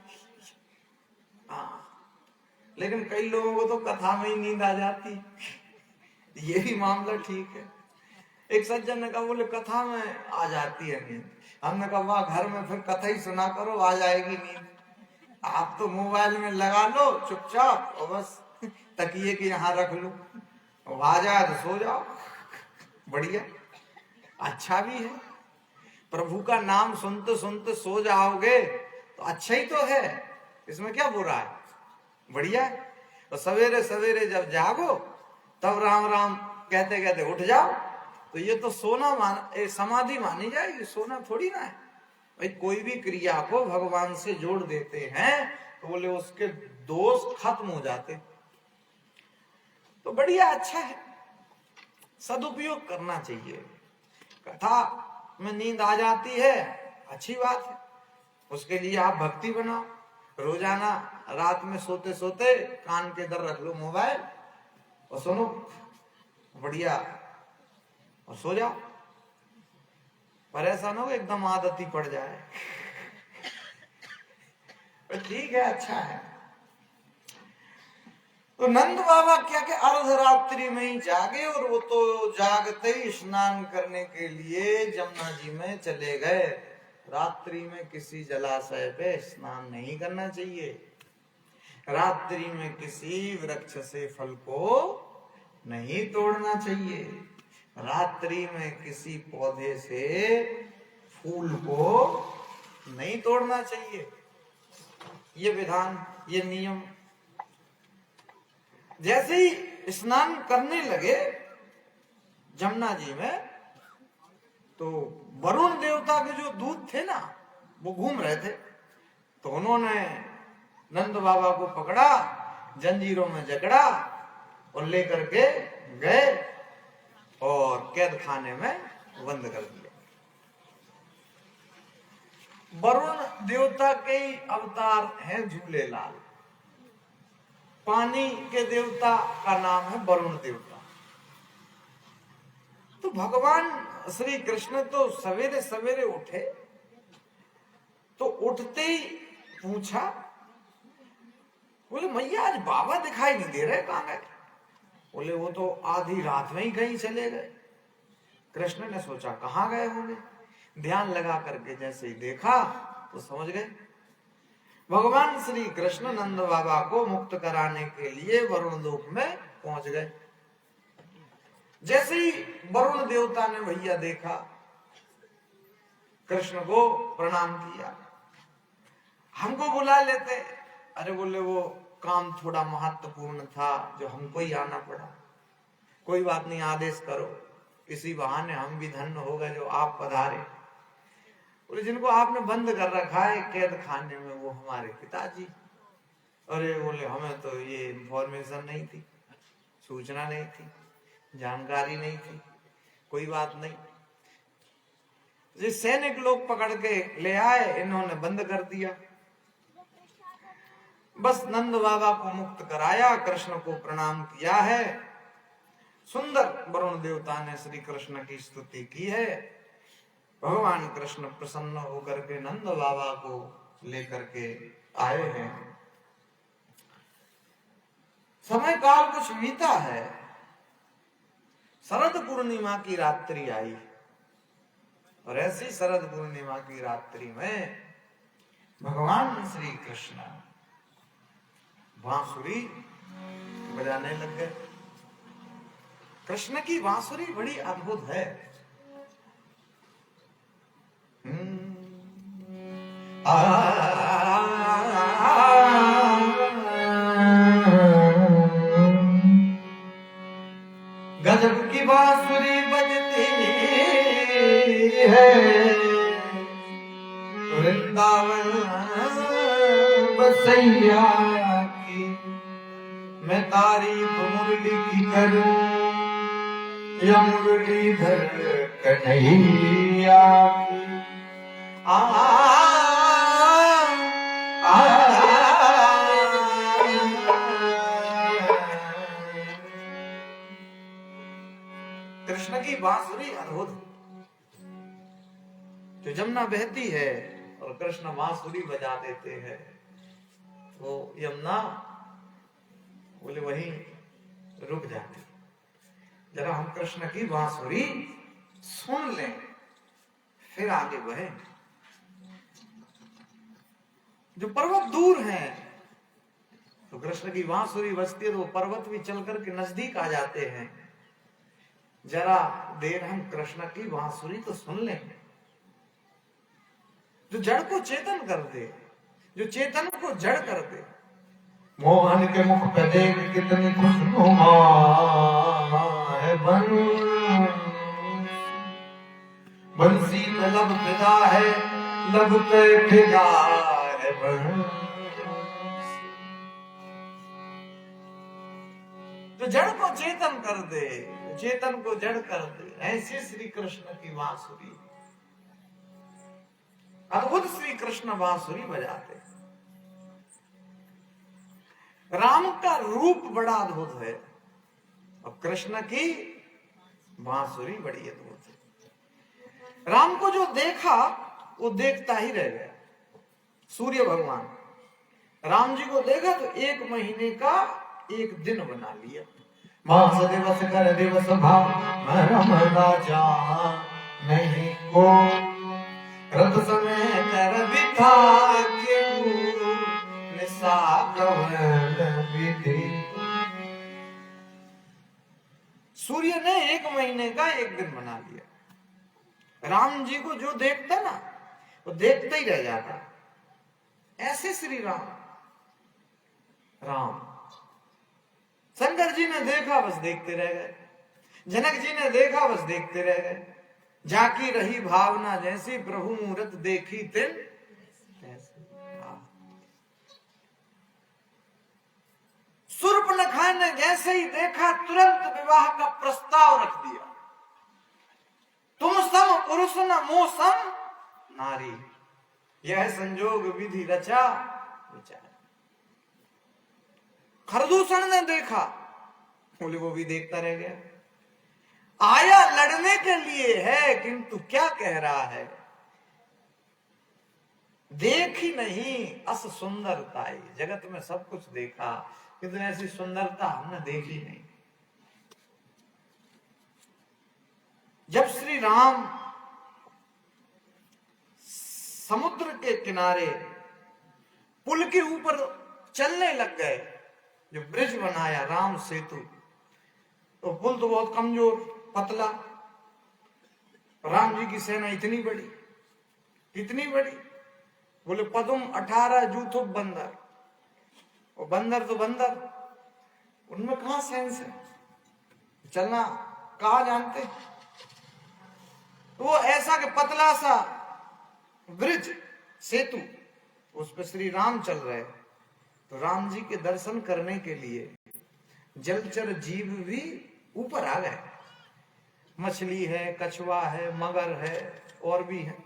S1: लेकिन कई लोगों को तो कथा में ही नींद आ जाती। ये भी मामला ठीक है। एक सज्जन ने कहा, बोले कथा में आ जाती है नींद। हमने कहा वाह, घर में फिर कथा ही सुना करो, आ जाएगी नींद। आप तो मोबाइल में लगा लो चुपचाप और बस तकिए के यहाँ रख लो, और आ जाए तो सो जाओ, बढ़िया, अच्छा भी है। प्रभु का नाम सुनते सुनते सो जाओगे तो अच्छा ही तो है, इसमें क्या बुरा है, बढ़िया है। और सवेरे सवेरे जब जागो तब राम राम कहते कहते उठ जाओ, तो ये तो सोना समाधि मानी जाएगी, सोना थोड़ी ना है भाई। कोई भी क्रिया को भगवान से जोड़ देते हैं तो बोले उसके दोष खत्म हो जाते, तो बढ़िया, अच्छा है, सदुपयोग करना चाहिए। कथा में नींद आ जाती है, अच्छी बात है, उसके लिए आप भक्ति बनाओ। रोजाना रात में सोते सोते कान के इधर रख लो मोबाइल और सुनो, बढ़िया, और सो जाओ। पर ऐसा ना हो एकदम आदत ही पड़ जाए। ठीक है, अच्छा है। तो नंद बाबा क्या के अर्धरात्रि में ही जागे, और वो तो जागते ही स्नान करने के लिए जमुना जी में चले गए। रात्रि में किसी जलाशय पे स्नान नहीं करना चाहिए, रात्रि में किसी वृक्ष से फल को नहीं तोड़ना चाहिए, रात्रि में किसी पौधे से फूल को नहीं तोड़ना चाहिए। ये विधान, ये नियम। जैसे ही स्नान करने लगे जमुना जी में, तो वरुण देवता के जो दूत थे ना, वो घूम रहे थे, तो उन्होंने नंद बाबा को पकड़ा, जंजीरों में जकड़ा और लेकर के गए और कैद खाने में बंद कर दिया। वरुण देवता के अवतार हैं झूलेलाल। पानी के देवता का नाम है वरुण देवता। तो भगवान श्री कृष्ण तो सवेरे सवेरे उठे, तो उठते ही पूछा, बोले मैया आज बाबा दिखाई नहीं दे रहे, कहां गए? बोले वो तो आधी रात में ही कहीं चले गए। कृष्ण ने सोचा कहां गए होंगे, ध्यान लगा करके जैसे ही देखा तो समझ गए। भगवान श्री कृष्ण नंद बाबा को मुक्त कराने के लिए वरुण लोक में पहुंच गए। जैसे ही वरुण देवता ने भैया देखा, कृष्ण को प्रणाम किया, हमको बुला लेते। अरे बोले वो काम थोड़ा महत्वपूर्ण था जो हमको ही आना पड़ा। कोई बात नहीं, आदेश करो, इसी बहाने हम भी धन्य हो गए जो आप पधारे। बोले जिनको आपने बंद कर रखा है कैद खाने में वो हमारे पिताजी। अरे बोले हमें तो ये इंफॉर्मेशन नहीं थी, सूचना नहीं थी, जानकारी नहीं थी। कोई बात नहीं, जिस सैनिक लोग पकड़ के ले आए इन्होंने बंद कर दिया। बस नंद बाबा को मुक्त कराया, कृष्ण को प्रणाम किया है। सुंदर वरुण देवता ने श्री कृष्ण की स्तुति की है। भगवान कृष्ण प्रसन्न होकर के नंद बाबा को लेकर के आए हैं। समय काल कुछ बीता है, शरद पूर्णिमा की रात्रि आई, और ऐसी शरद पूर्णिमा की रात्रि में भगवान श्री कृष्ण बांसुरी बजाने लग गए। कृष्ण की बांसुरी बड़ी अद्भुत है। गजब की बांसुरी बजती है, वृंदावन बसैया की, मैं तारीफ मुरली की करूं या मुरलीधर कन्हैया की। कृष्ण की बांसुरी अद्भुत। जो जमुना बहती है और कृष्ण बांसुरी बजा देते हैं, वो यमुना बोले वहीं रुक जाती। जरा हम कृष्ण की बांसुरी सुन लें, फिर आगे बढ़े। जो पर्वत दूर हैं, तो कृष्ण की बांसुरी बजती है तो वो पर्वत भी चल करके नजदीक आ जाते हैं। जरा देर हम कृष्ण की बांसुरी तो सुन लें, जो जड़ को चेतन कर दे, जो चेतन को जड़ कर दे। मोहन के मुख पे देख कितनी खुशनुमा है बंसी पे लब फिदा है, लब पे फिदा है जो जड़ को चेतन कर दे, चेतन को जड़ कर दे, ऐसे श्री कृष्ण की बांसुरी, अद्भुत श्री कृष्ण बांसुरी बजाते। राम का रूप बड़ा अद्भुत है और कृष्ण की बांसुरी बड़ी अद्भुत है। राम को जो देखा वो देखता ही रह गया। सूर्य भगवान राम जी को देखा तो 1 महीने का 1 दिन बना लिया। मास दिवस कर दिवस भाव राजा नहीं को रत समय कर बिठा के निशा कवन विधि। सूर्य ने 1 महीने का 1 दिन बना लिया। राम जी को जो देखता ना वो देखता ही रह जाता। ऐसे श्री राम शंकर जी ने देखा बस देखते रह गए, जनक जी ने देखा बस देखते रह गए। जाकी रही भावना जैसी प्रभु मूरत देखी तिन शूर्पणखा ने जैसे ही देखा तुरंत विवाह का प्रस्ताव रख दिया। तुम सम पुरुष न मोह सम नारी, यह संजोग विधि रचा विचार। खरदूषण ने देखा, बोले वो भी देखता रह गया। आया लड़ने के लिए है किंतु क्या कह रहा है, देखी नहीं अस सुंदरता। जगत में सब कुछ देखा किंतु ऐसी सुंदरता हमने देखी नहीं। जब श्री राम समुद्र के किनारे पुल के ऊपर चलने लग गए, जो ब्रिज बनाया राम सेतु, तो पुल तो बहुत कमजोर पतला। राम जी की सेना इतनी बड़ी, कितनी बड़ी, बोले पदुम 18 जूथो बंदर। और बंदर तो बंदर, उनमें कहां सेंस है, चलना कहा जानते। तो वो ऐसा कि पतला सा ब्रिज सेतु, उस पर श्री राम चल रहे। तो राम जी के दर्शन करने के लिए जलचर जीव भी ऊपर आ गए। मछली है, कछुआ है, मगर है, और भी है,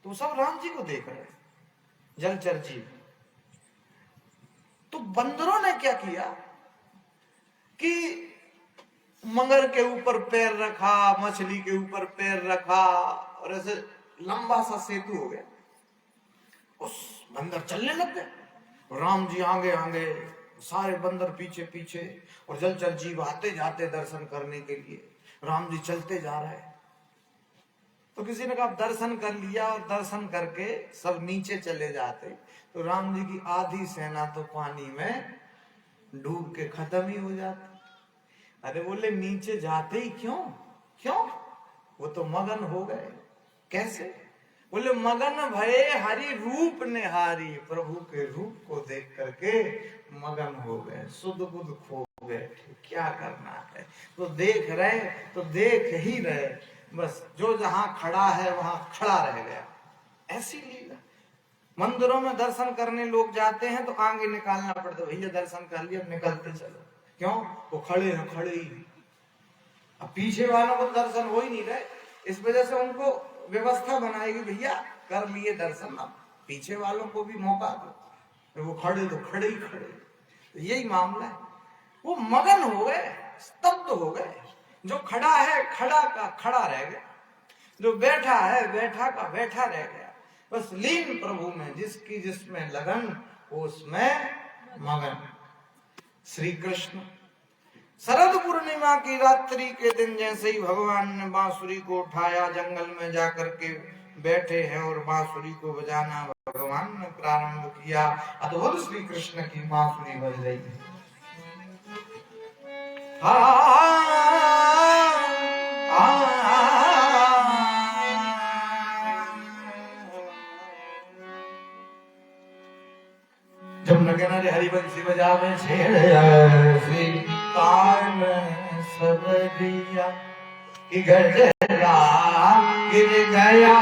S1: तो सब राम जी को देख रहे जलचर जीव। तो बंदरों ने क्या किया कि मगर के ऊपर पैर रखा, मछली के ऊपर पैर रखा, और ऐसे लंबा सा सेतु हो गया। उस बंदर चलने लग गए, राम जी आगे आगे, सारे बंदर पीछे पीछे, और जलचर जीव आते जाते दर्शन करने के लिए। राम जी चलते जा रहे। तो किसी ने कहा दर्शन कर लिया, और दर्शन करके सब नीचे चले जाते, तो राम जी की आधी सेना तो पानी में डूब के खत्म ही हो जाती। अरे बोले नीचे जाते ही क्यों, वो तो मगन हो गए। कैसे? बोले मगन भये हरि रूप निहारी, प्रभु के रूप को देख करके मगन हो गए, सुध बुध खो गए। क्या करना है, तो देख रहे, तो देख ही रहे, बस जो जहां खड़ा है वहां खड़ा रह गया। ऐसी लीला। मंदिरों में दर्शन करने लोग जाते हैं तो आगे निकालना पड़ता, भैया दर्शन कर लिया, निकलते चलो। क्यों? वो खड़े हैं, खड़े ही। अब पीछे वालों को दर्शन हो ही नहीं रहे, इस वजह से उनको व्यवस्था बनाएगी, भैया कर लिए दर्शन, अब पीछे वालों को भी मौका दो। वो खड़े तो खड़े ही खड़े। तो यही मामला है। वो मगन हो गए, स्तब्ध हो गए। जो खड़ा है खड़ा का खड़ा रह गया, जो बैठा है बैठा का बैठा रह गया। बस लीन प्रभु में, जिसकी जिसमें लगन उसमें मगन। श्री कृष्ण शरद पूर्णिमा की रात्रि के दिन जैसे ही भगवान ने बांसुरी को उठाया, जंगल में जाकर के बैठे हैं और बांसुरी को बजाना भगवान ने प्रारंभ किया। अद्भुत श्री कृष्ण की बांसुरी बज रही है। जमुना किनारे हरिवंशी बजावे छेड़ श्री ताल सबरिया कि गजरा गिर गया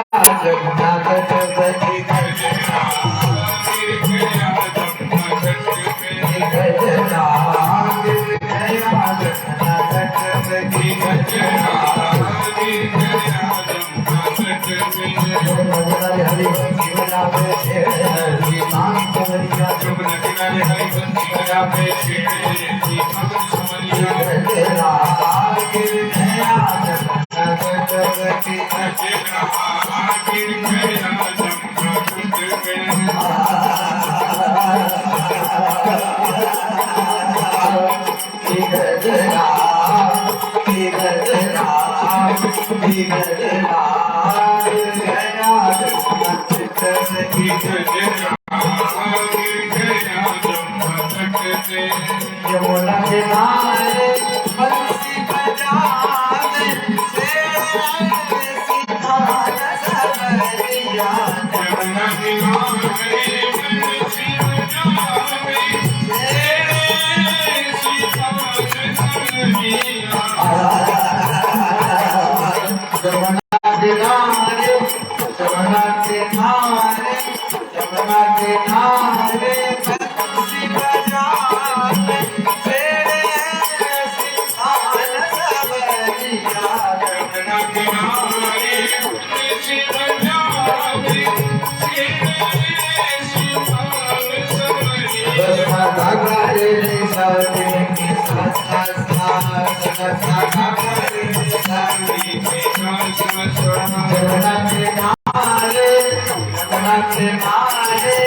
S1: जमुना तट पे, गजरा गिर गया जमुना तट पे, गजरा गिर गया जमुना तट पे, गजरा गिर गया जमुना तट पे। हरिवंशी बजावे छेड़ श्री ताल सबरिया, जमुना किनारे हरिवंशी बजावे छेड़ श्री ताल सबरिया, गजरा गिर गया जमुना तट पे, गजरा गिर गया जमुना तट पे। गजरा गजरा गजरा गिर गया जमुना तट पे, गजरा गिर गया जमुना तट पे। यमुना किनारे बंसी बजावे सबरिया, यमुना किनारे बंसी बजावे जमुना किनारे, जमुना किनारे, जमुना किनारे बंसी बजावे सबरिया, जमुना किनारे बंसी बजावे जमुना किनारे, जमुना किनारे,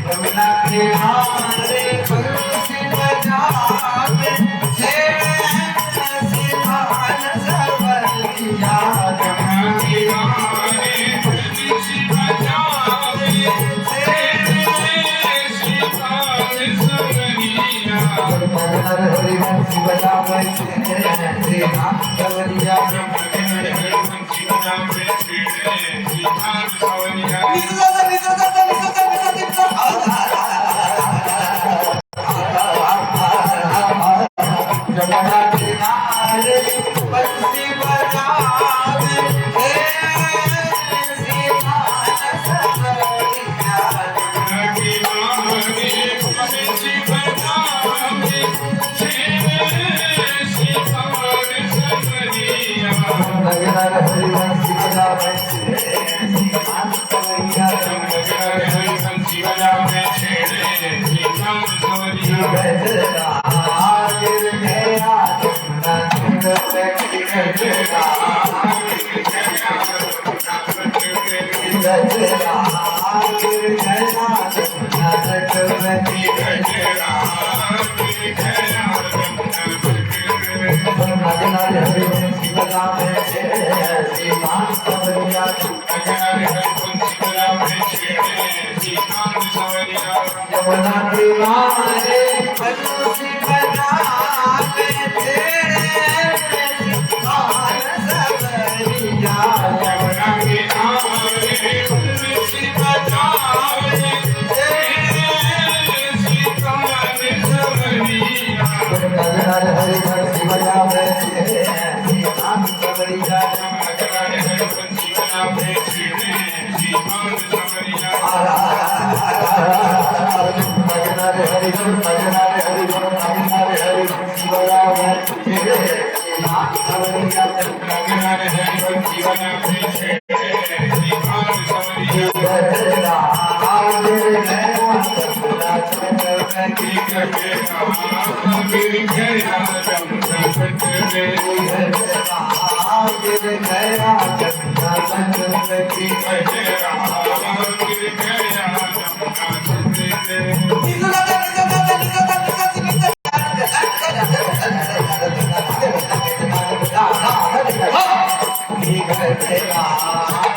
S1: जमुना किनारे बंसी बजावे सबरिया, जमुना किनारे बंसी बजावे हरिवंशी बजावे श्री नाम सबरिया, हरिवंशी बजावे श्री नाम सबरिया। जमुना किनारे बंसी बजावे श्री नाम सबरिया, जमुना किनारे बंसी बजावे हरिवंशी बजावे श्री नाम सबरिया, हरिवंशी बजावे श्री नाम सबरिया। गजरा गिर गया जमुना तट पे, गजरा गिर गया जमुना तट पे, गजरा गिर गया जमुना तट पे, गजरा गिर गया जमुना तट पे। जमुना किनारे हरिवंशी बजावे श्री नाम सबरिया, जमुना किनारे हरिवंशी बजावे श्री नाम सबरिया। यमुना किनारे बंसी बजावे सबरिया, यमुना किनारे बंसी बजावे सबरिया, हरिवंशी बजावे श्री नाम सबरिया, जमुना किनारे हरिवंशी बजावे श्री नाम सबरिया। जमुना किनारे हरिवंशी बजावे श्री नाम सबरिया, जमुना किनारे हरिवंशी बजावे श्री नाम सबरिया। गजरा गिर गया जमुना तट पे, गजरा गिर गया जमुना तट पे, गजरा गिर गया जमुना तट पे, गजरा गिर गया जमुना तट पे। गजरा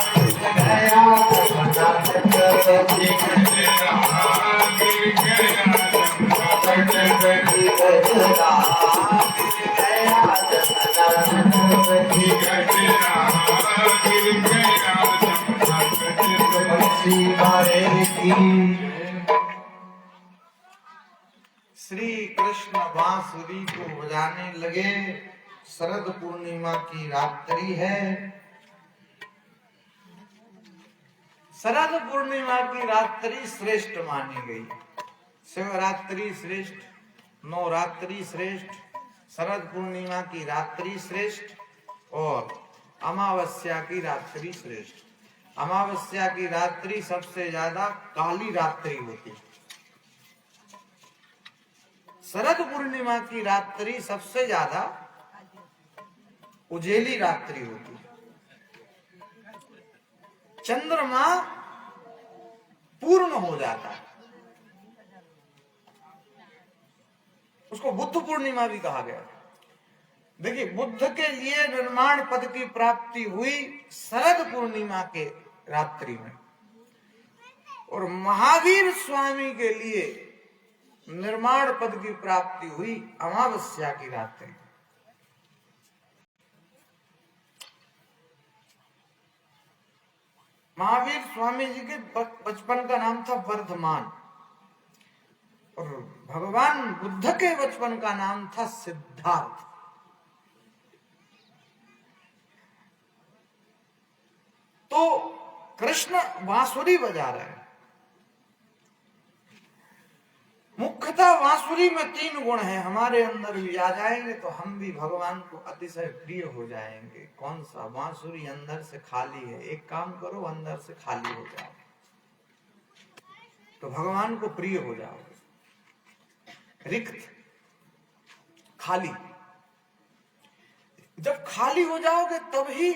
S1: गिर गया जमुना तट पे, श्री कृष्ण बांसुरी को बजाने लगे। शरद पूर्णिमा की रात्रि है। शरद पूर्णिमा की रात्रि श्रेष्ठ मानी गई। शिवरात्रि श्रेष्ठ, नवरात्रि श्रेष्ठ, शरद पूर्णिमा की रात्रि श्रेष्ठ और अमावस्या की रात्रि श्रेष्ठ। अमावस्या की रात्रि सबसे ज्यादा काली रात्रि होती है। शरद पूर्णिमा की रात्रि सबसे ज्यादा उजेली रात्रि होती है। चंद्रमा पूर्ण हो जाता है, उसको बुद्ध पूर्णिमा भी कहा गया। देखिए, बुद्ध के लिए निर्माण पद की प्राप्ति हुई शरद पूर्णिमा के रात्रि में, और महावीर स्वामी के लिए निर्माण पद की प्राप्ति हुई अमावस्या की रात्रि। महावीर स्वामी जी के बचपन का नाम था वर्धमान, और भगवान बुद्ध के बचपन का नाम था सिद्धार्थ। तो कृष्ण बांसुरी बजा रहे हैं। मुख्यतः बांसुरी में 3 गुण हैं, हमारे अंदर भी आ जाएंगे तो हम भी भगवान को अतिशय प्रिय हो जाएंगे। कौन सा? बांसुरी अंदर से खाली है। एक काम करो, अंदर से खाली हो जाओ तो भगवान को प्रिय हो जाओगे। रिक्त, खाली, जब खाली हो जाओगे तभी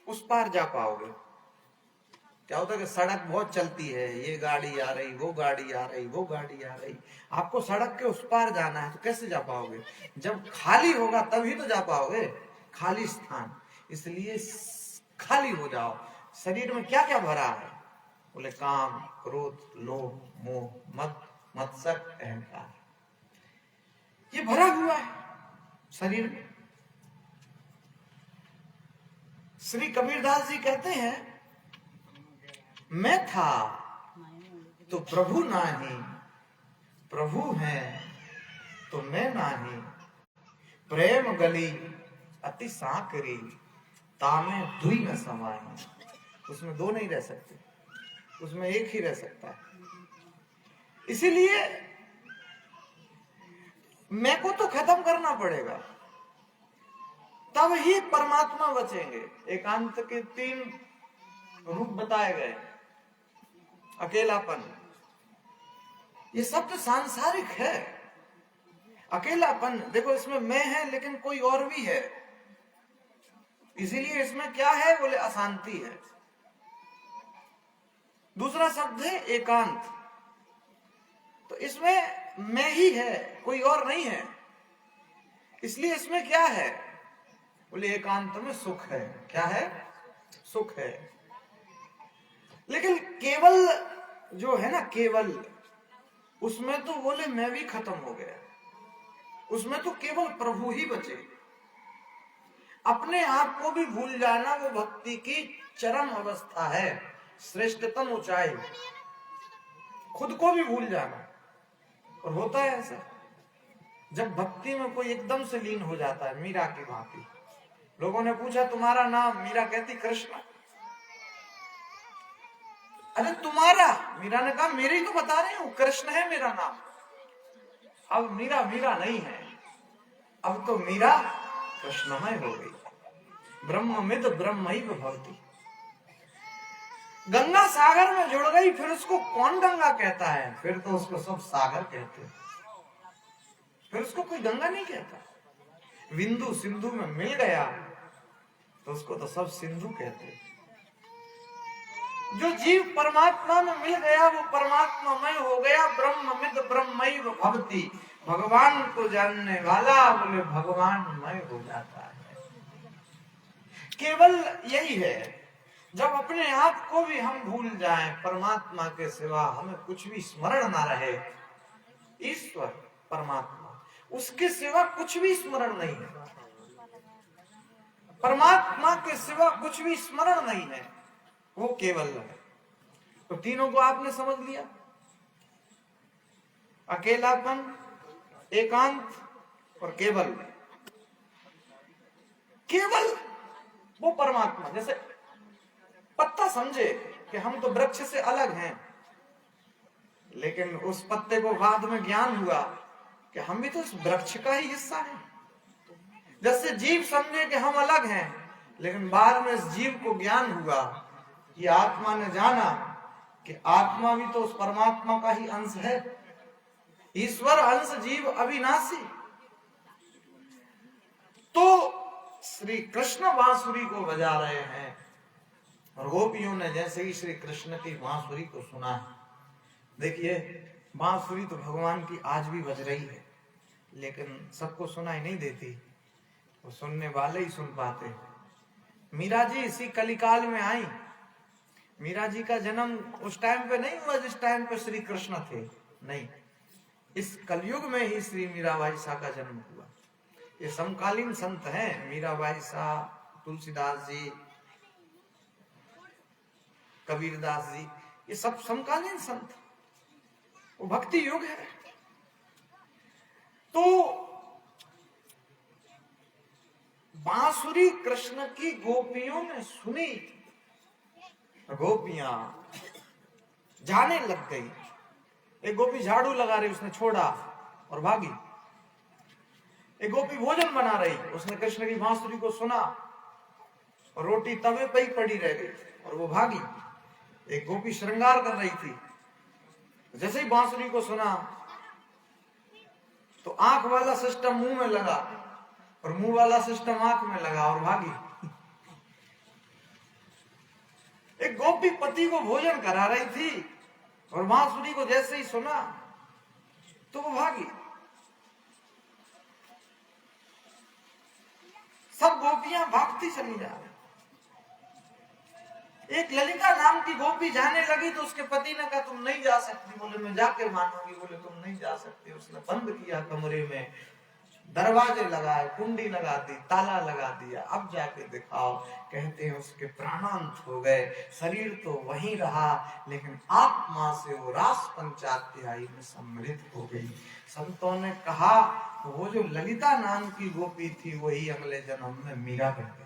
S1: उस पार जा पाओगे। क्या होता है कि सड़क बहुत चलती है, ये गाड़ी आ रही, वो गाड़ी आ रही, वो गाड़ी आ रही, आपको सड़क के उस पार जाना है तो कैसे जा पाओगे? जब खाली होगा तभी तो जा पाओगे। खाली स्थान, इसलिए खाली हो जाओ। शरीर में क्या क्या भरा है? बोले काम, क्रोध, लोभ, मोह, मद, मत्सर, अहंकार, ये भरा हुआ है शरीर में। श्री कबीरदास जी कहते हैं, मैं था तो प्रभु नाही, प्रभु है तो मैं नाही, प्रेम गली अति सांकरी, तामे दुई न समाई। उसमें 2 नहीं रह सकते, उसमें एक ही रह सकता है। इसीलिए मैं को तो खत्म करना पड़ेगा, तब ही परमात्मा बचेंगे। एकांत के 3 रूप बताए गए। अकेलापन, ये सब तो सांसारिक है। अकेलापन देखो, इसमें मैं है लेकिन कोई और भी है, इसीलिए इसमें क्या है? बोले अशांति है। दूसरा शब्द है एकांत, तो इसमें मैं ही है, कोई और नहीं है, इसलिए इसमें क्या है? बोले एकांत में सुख है। क्या है? सुख है। लेकिन केवल जो है ना, केवल, उसमें तो बोले मैं भी खत्म हो गया, उसमें तो केवल प्रभु ही बचे। अपने आप को भी भूल जाना वो भक्ति की चरम अवस्था है, श्रेष्ठतम ऊंचाई। खुद को भी भूल जाना। और होता है ऐसा, जब भक्ति में कोई एकदम से लीन हो जाता है, मीरा की भांति। लोगों ने पूछा तुम्हारा नाम? मीरा कहती कृष्ण। अरे तुम्हारा? मीरा ने कहा मेरे ही तो बता रही हूं, कृष्ण है मेरा नाम। अब मीरा मीरा नहीं है, अब तो मीरा कृष्णमय हो गई। ब्रह्ममिद ब्रह्मैव भवति। गंगा सागर में जुड़ गई, फिर उसको कौन गंगा कहता है? फिर तो उसको सब सागर कहते हैं, फिर उसको कोई गंगा नहीं कहता। बिंदु सिंधु में मिल गया तो उसको तो सब सिंधु कहते हैं। जो जीव परमात्मा में मिल गया वो परमात्मामय हो गया। ब्रह्ममिद ब्रह्मैव भवति। भगवान को जानने वाला बोले भगवानमय हो जाता है। केवल यही है, जब अपने आप को भी हम भूल जाएं, परमात्मा के सिवा हमें कुछ भी स्मरण ना रहे। ईश्वर परमात्मा, उसके सिवा कुछ भी स्मरण नहीं है। परमात्मा के सिवा कुछ भी स्मरण नहीं है, वो केवल है। तो तीनों को आपने समझ लिया, अकेलापन, एकांत और केवल। केवल वो परमात्मा, जैसे पत्ता समझे कि हम तो वृक्ष से अलग हैं, लेकिन उस पत्ते को बाद में ज्ञान हुआ कि हम भी तो इस वृक्ष का ही हिस्सा हैं। जैसे जीव समझे कि हम अलग हैं, लेकिन बाद में इस जीव को ज्ञान हुआ, ये आत्मा ने जाना कि आत्मा भी तो उस परमात्मा का ही अंश है। ईश्वर अंश, जीव अविनाशी। तो श्री कृष्ण बांसुरी को बजा रहे हैं, और गोपियों ने जैसे ही श्री कृष्ण की बांसुरी को सुना, देखिए बांसुरी तो भगवान की आज भी बज रही है, लेकिन सबको सुनाई नहीं देती, वो सुनने वाले ही सुन पाते। मीरा जी इसी कलिकाल में आई। मीरा जी का जन्म उस टाइम पे नहीं हुआ जिस टाइम पे श्री कृष्ण थे, नहीं, इस कलयुग में ही श्री मीराबाई शाह का जन्म हुआ। ये समकालीन संत हैं, मीराबाई शाह, तुलसीदास जी, कबीरदास जी, ये सब समकालीन संत, वो भक्ति युग है। तो बांसुरी कृष्ण की गोपियों ने सुनी, गोपियां जाने लग गई। एक गोपी झाड़ू लगा रही, उसने छोड़ा और भागी। एक गोपी भोजन बना रही, उसने कृष्ण की बांसुरी को सुना और रोटी तवे पे ही पड़ी रह गई और वो भागी। एक गोपी श्रृंगार कर रही थी, जैसे ही बांसुरी को सुना तो आंख वाला सिस्टम मुंह में लगा और मुंह वाला सिस्टम आंख में लगा और भागी। एक गोपी पति को भोजन करा रही थी और बांसुरी को जैसे ही सुना तो वो भागी। सब गोपियां भागती चली जा रही। एक ललिता नाम की गोपी जाने लगी तो उसके पति ने कहा तुम नहीं जा सकती। बोले मैं जाके मानूंगी। बोले तुम नहीं जा सकती। उसने बंद किया कमरे में, दरवाजे लगाए, कुंडी लगा दी, ताला लगा दिया, अब जाके दिखाओ। कहते हैं उसके प्राणांत हो गए, शरीर तो वहीं रहा लेकिन आत्मा से वो रास पंचाध्यायी में सम्मिलित हो गई। संतों ने कहा वो जो ललिता नाम की गोपी थी वही अगले जन्म में मीरा बन गई।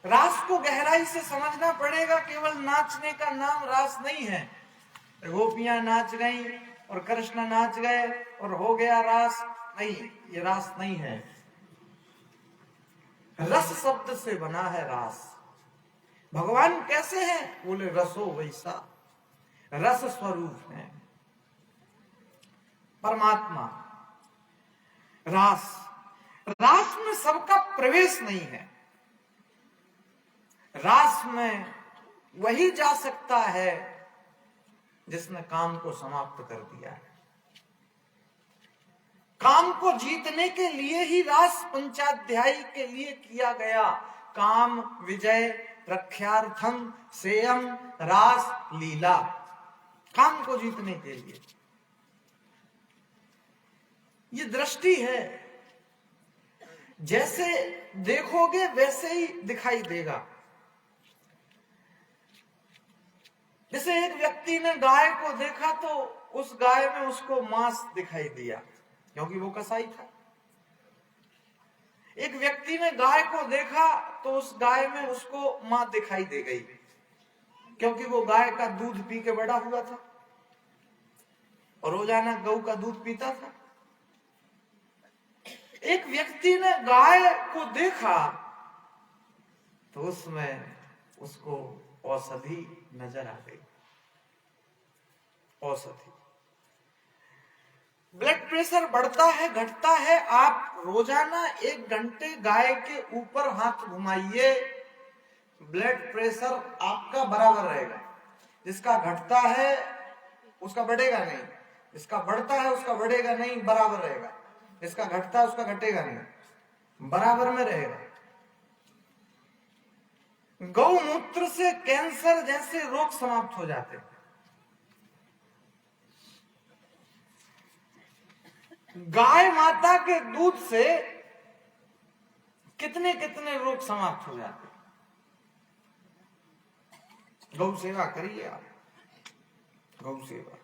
S1: रास को गहराई से समझना पड़ेगा। केवल नाचने का नाम रास नहीं है। गोपियां नाच गई और कृष्ण नाच गए और हो गया रास, नहीं, ये रास नहीं है। रस शब्द से बना है रास। भगवान कैसे हैं? बोले रसो वैसा, रस स्वरूप है परमात्मा। रास, रास में सबका प्रवेश नहीं है। रास में वही जा सकता है जिसने काम को समाप्त कर दिया है। काम को जीतने के लिए ही रास पंचाध्यायी के लिए किया गया। काम विजय रक्षार्थम सेयम रास लीला, काम को जीतने के लिए। ये दृष्टि है, जैसे देखोगे वैसे ही दिखाई देगा। जैसे एक व्यक्ति ने गाय को देखा तो उस गाय में उसको मांस दिखाई दिया क्योंकि वो कसाई था। एक व्यक्ति ने गाय को देखा तो उस गाय में उसको मां दिखाई दे गई क्योंकि वो गाय का दूध पी के बड़ा हुआ था और रोजाना गऊ का दूध पीता था। एक व्यक्ति ने गाय को देखा तो उसमें उसको औषधि नजर आ गई। औषधि, ब्लड प्रेशर बढ़ता है घटता है, आप रोजाना 1 घंटे गाय के ऊपर हाथ घुमाइए, ब्लड प्रेशर आपका बराबर रहेगा। जिसका घटता है उसका बढ़ेगा नहीं, जिसका बढ़ता है उसका बढ़ेगा नहीं, बराबर रहेगा। जिसका घटता है उसका घटेगा नहीं, बराबर में रहेगा। गौमूत्र से कैंसर जैसे रोग समाप्त हो जाते हैं। गाय माता के दूध से कितने कितने रोग समाप्त हो जाते। गौ सेवा करिए आप, गौ सेवा।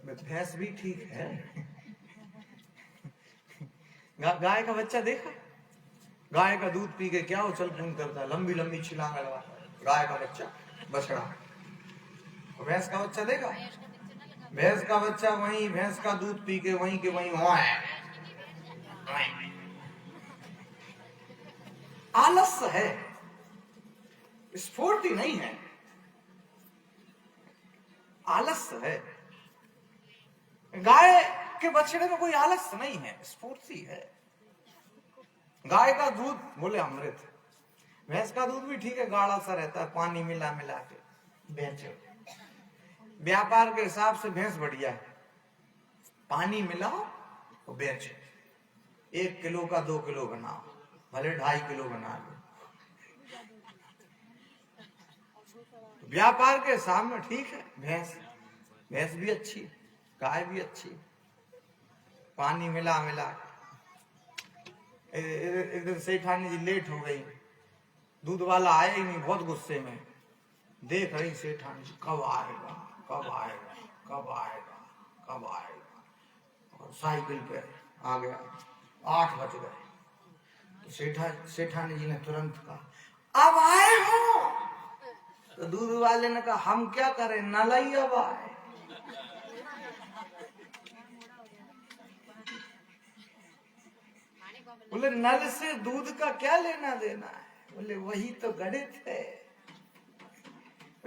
S1: भैंस भी ठीक है। गाय का बच्चा देखा, गाय का दूध पी के क्या उछल कूद करता है, लंबी लंबी छलांग लगाता है गाय का बच्चा, बछड़ा। भैंस का बच्चा देखा, भैंस का बच्चा वहीं भैंस का दूध पी के वहीं के वहीं आलस्य है, स्फूर्ति नहीं है, आलस्य है। गाय के बछड़े में कोई आलस्य नहीं है, स्फूर्ति है। गाय का दूध बोले अमृत, भैंस का दूध भी ठीक है, गाढ़ा सा रहता है, पानी मिला मिला के बेचो। व्यापार के हिसाब से भैंस बढ़िया है, पानी मिलाओ तो बेचो, 1 किलो का 2 किलो बनाओ, भले 2.5 किलो बना लो। व्यापार के हिसाब में ठीक है, भैंस भी अच्छी, गाय भी अच्छी, पानी मिला मिला। एक दिन सेठानी जी लेट हो गई, दूध वाला आया ही नहीं, बहुत गुस्से में देख रही सेठानी जी, कब आएगा कब आएगा कब आएगा कब आएगा। और साइकिल पे आ गया, 8 बज गए। तो सेठानी जी ने तुरंत कहा, अब आए हो? तो दूध वाले ने कहा, हम क्या करें, नल ही अब आए। बोले नल से दूध का क्या लेना देना है? बोले वही तो गणित है।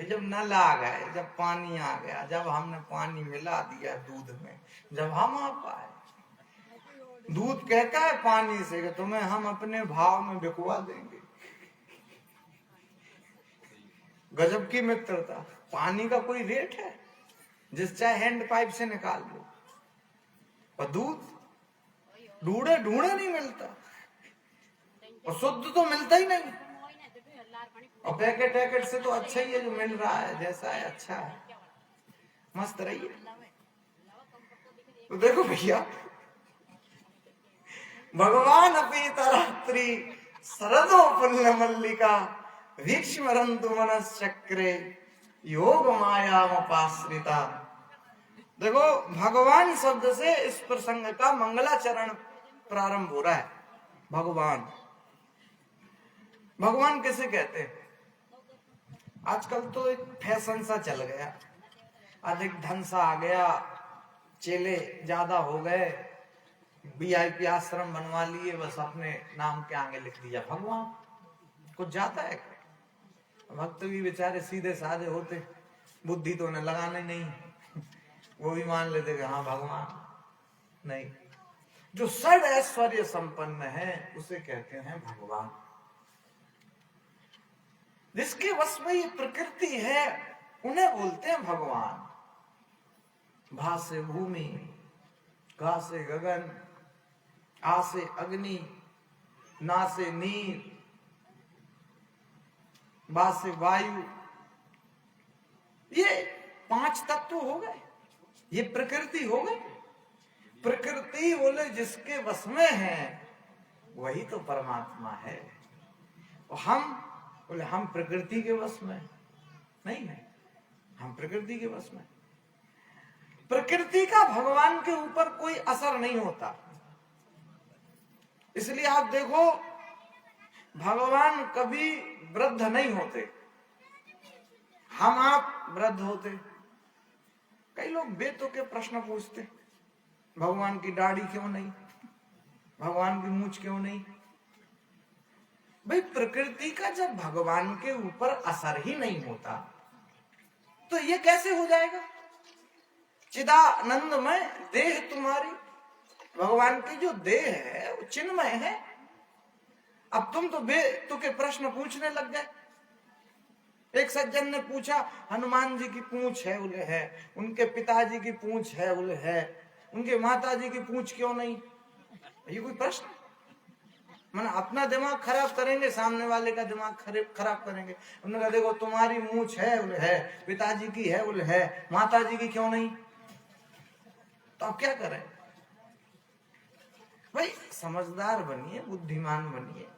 S1: जब नल आ गए, जब पानी आ गया, जब हमने पानी मिला दिया दूध में, जब हम आ पाए, दूध कहता है पानी से कि तुम्हें हम अपने भाव में बिकवा देंगे। गजब की मित्रता। पानी का कोई रेट है जिस चाहे हैंड पाइप से निकाल लो, और दूध ढूंढे ढूंढे नहीं मिलता, और शुद्ध तो मिलता ही नहीं। और पैकेट से तो अच्छा ही है जो मिल रहा है, जैसा है अच्छा है, मस्त रहिए। तो देखो भैया, भगवान अपनी तरत्री शरदो पुण्य मल्लिका वीक्षमरंतु मनश्चक्रे योग मायामुपाश्रिता। देखो भगवान शब्द से इस प्रसंग का मंगलाचरण प्रारंभ हो रहा है। भगवान, भगवान किसे कहते हैं? आजकल तो एक फैशन सा चल गया, अधिक धन सा आ गया, चेले ज्यादा हो गए, VIP आश्रम बनवा लिए, बस अपने नाम के आगे लिख दिया भगवान। कुछ जाता है? भक्त भी बेचारे सीधे साधे होते, बुद्धि तो उन्हें लगाने नहीं, वो भी मान लेते कि हाँ भगवान। नहीं, जो सर्व ऐश्वर्य संपन्न है उसे कहते हैं भगवान। जिसके वश में ये प्रकृति है उन्हें बोलते हैं भगवान। भा से भूमि, गा से गगन, आ से अग्नि, ना से नीर, बा से वायु, ये 5 तत्व हो गए, ये प्रकृति हो गई। प्रकृति बोले जिसके वश में है वही तो परमात्मा है। और हम बोले हम प्रकृति के वश में नहीं है, हम प्रकृति के वश में। प्रकृति का भगवान के ऊपर कोई असर नहीं होता। इसलिए आप देखो भगवान कभी वृद्ध नहीं होते, हम आप वृद्ध होते। कई लोग बेतुके प्रश्न पूछते, भगवान की दाढ़ी क्यों नहीं, भगवान की मूंछ क्यों नहीं? भाई प्रकृति का जब भगवान के ऊपर असर ही नहीं होता तो ये कैसे हो जाएगा? चिदानंद में देह तुम्हारी, भगवान की जो देह है वो चिन्मय है। अब तुम तो बेतुके प्रश्न पूछने लग गए। एक सज्जन ने पूछा, हनुमान जी की पूंछ है, बोले है। उनके पिताजी की पूंछ है, बोले है। उनके माता जी की पूंछ क्यों नहीं? ये कोई प्रश्न? मैंने अपना दिमाग खराब करेंगे, सामने वाले का दिमाग खराब करेंगे। उन्होंने कहा देखो तुम्हारी मूंछ है, बोले है। पिताजी की है, बोले है। माता जी की क्यों नहीं? तो आप क्या करें भाई? समझदार बनिए, बुद्धिमान बनिए।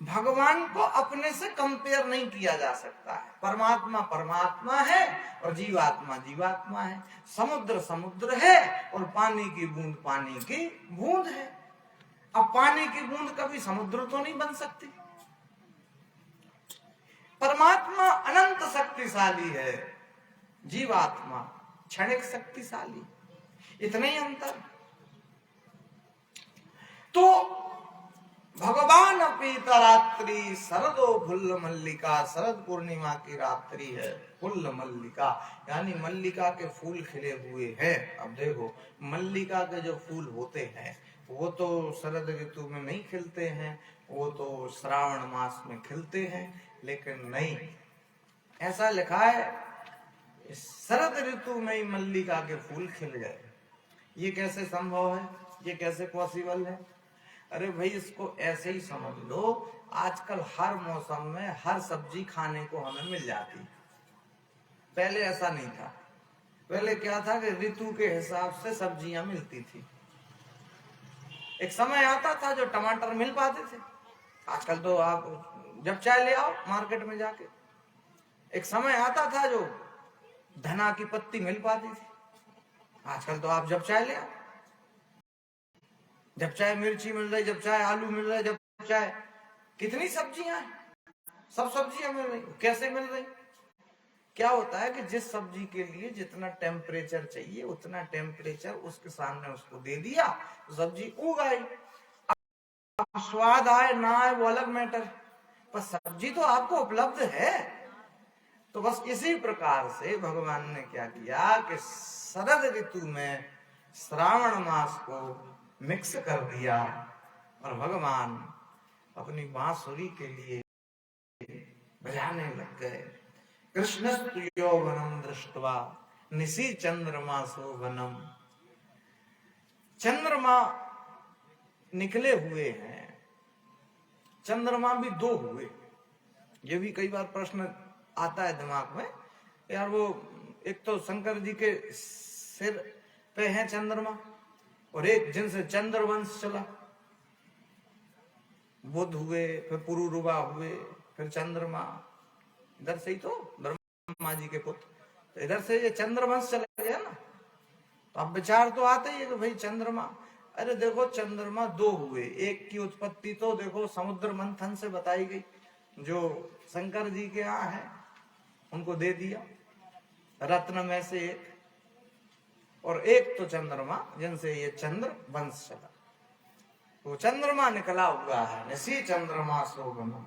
S1: भगवान को अपने से कंपेयर नहीं किया जा सकता है। परमात्मा परमात्मा है और जीवात्मा जीवात्मा है। समुद्र समुद्र है और पानी की बूंद पानी की बूंद है। अब पानी की बूंद कभी समुद्र तो नहीं बन सकती। परमात्मा अनंत शक्तिशाली है, जीवात्मा क्षणिक शक्तिशाली, इतना ही अंतर। तो भगवान पीतरात्रि शरदो फुल्ल मल्लिका, शरद पूर्णिमा की रात्रि है, फुल्ल मल्लिका यानी मल्लिका के फूल खिले हुए हैं। अब देखो मल्लिका के जो फूल होते हैं वो तो शरद ऋतु में नहीं खिलते हैं, वो तो श्रावण मास में खिलते हैं। लेकिन नहीं, ऐसा लिखा है शरद ऋतु में ही मल्लिका के फूल खिल गए। ये कैसे संभव है? ये कैसे पॉसिबल है? अरे भाई इसको ऐसे ही समझ लो, आजकल हर मौसम में हर सब्जी खाने को हमें मिल जाती। पहले ऐसा नहीं था। पहले क्या था कि ऋतु के हिसाब से सब्जियां मिलती थी। एक समय आता था जो टमाटर मिल पाते थे, आजकल तो आप जब चाय ले आओ मार्केट में जाके। एक समय आता था जो धना की पत्ती मिल पाती थी, आजकल तो आप जब चाय ले आओ, जब चाहे मिर्ची मिल रही, जब चाहे आलू मिल रहा, जब चाहे कितनी सब्जियां हैं, सब सब्जियां मिल रही। कैसे मिल रही? क्या होता है कि जिस सब्जी के लिए जितना टेम्परेचर चाहिए उतना टेम्परेचर उसके सामने उसको दे दिया, तो सब्जी उग आई। अब स्वाद आए ना आए वो अलग मैटर, पर सब्जी तो आपको उपलब्ध है। तो बस इसी प्रकार से भगवान ने क्या किया कि शरद ऋतु में श्रावण मास को मिक्स कर दिया और भगवान अपनी बांसुरी के लिए बजाने लग गए। कृष्णस्तु यौवनम दृष्ट्वा निशि चंद्रमा शोभनम। चंद्रमा निकले हुए हैं, चंद्रमा भी दो हुए। ये भी कई बार प्रश्न आता है दिमाग में, यार वो एक तो शंकर जी के सिर पे है चंद्रमा और एक जिनसे चंद्रवंश चला, बुध हुए, फिर पुरुरुवा हुए, फिर चंद्रमा, इधर से ही तो ब्रह्मा जी के पुत्र, तो इधर से ये चंद्रवंश चला गया ना। तो अब विचार तो आते ही है कि भाई चंद्रमा, अरे देखो चंद्रमा दो हुए, एक की उत्पत्ति तो देखो समुद्र मंथन से बताई गई, जो शंकर जी के यहाँ है उनको दे दिया रत्न में से एक, और एक तो चंद्रमा जिनसे ये चंद्र वंश चला, तो चंद्रमा निकला हुआ है। निशि चंद्रमा शोभनम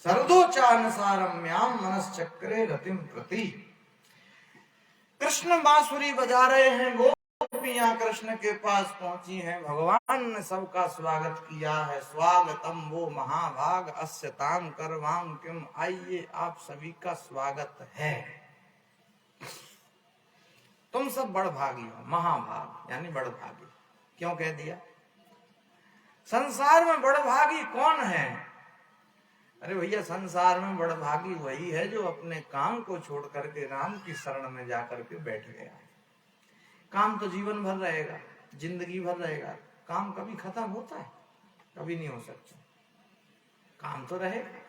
S1: शरदोचान सारम्याम मनश्चक्रे रतिम प्रति। कृष्ण बांसुरी बजा रहे हैं, गोपियां कृष्ण के पास पहुंची हैं, भगवान ने सबका स्वागत किया है। स्वागतम वो महाभाग अस्यताम करवाम किम, आइए आप सभी का स्वागत है, तुम सब बड़भागी हो। महाभाग यानी बड़भागी क्यों कह दिया? संसार में बड़भागी कौन है? अरे भैया संसार में बड़भागी वही है जो अपने काम को छोड़ करके राम की शरण में जाकर के बैठ गया है। काम तो जीवन भर रहेगा, जिंदगी भर रहेगा, काम कभी खत्म होता है? कभी नहीं हो सकता, काम तो रहेगा।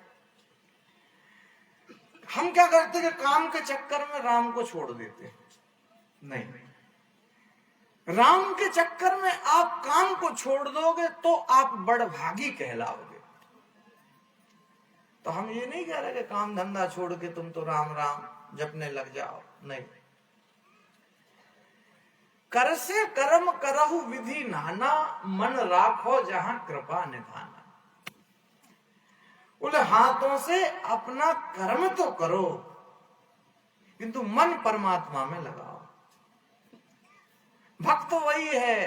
S1: हम क्या करते हैं, काम के चक्कर में राम को छोड़ देते हैं। नहीं, राम के चक्कर में आप काम को छोड़ दोगे तो आप बड़भागी कहलाओगे। तो हम ये नहीं कह रहे कि काम धंधा छोड़ के तुम तो राम राम जपने लग जाओ, नहीं। कर से कर्म करहु विधि नाना, मन राखो जहां कृपा निधाना। बोले हाथों से अपना कर्म तो करो किंतु मन परमात्मा में लगाओ। भक्त वही है,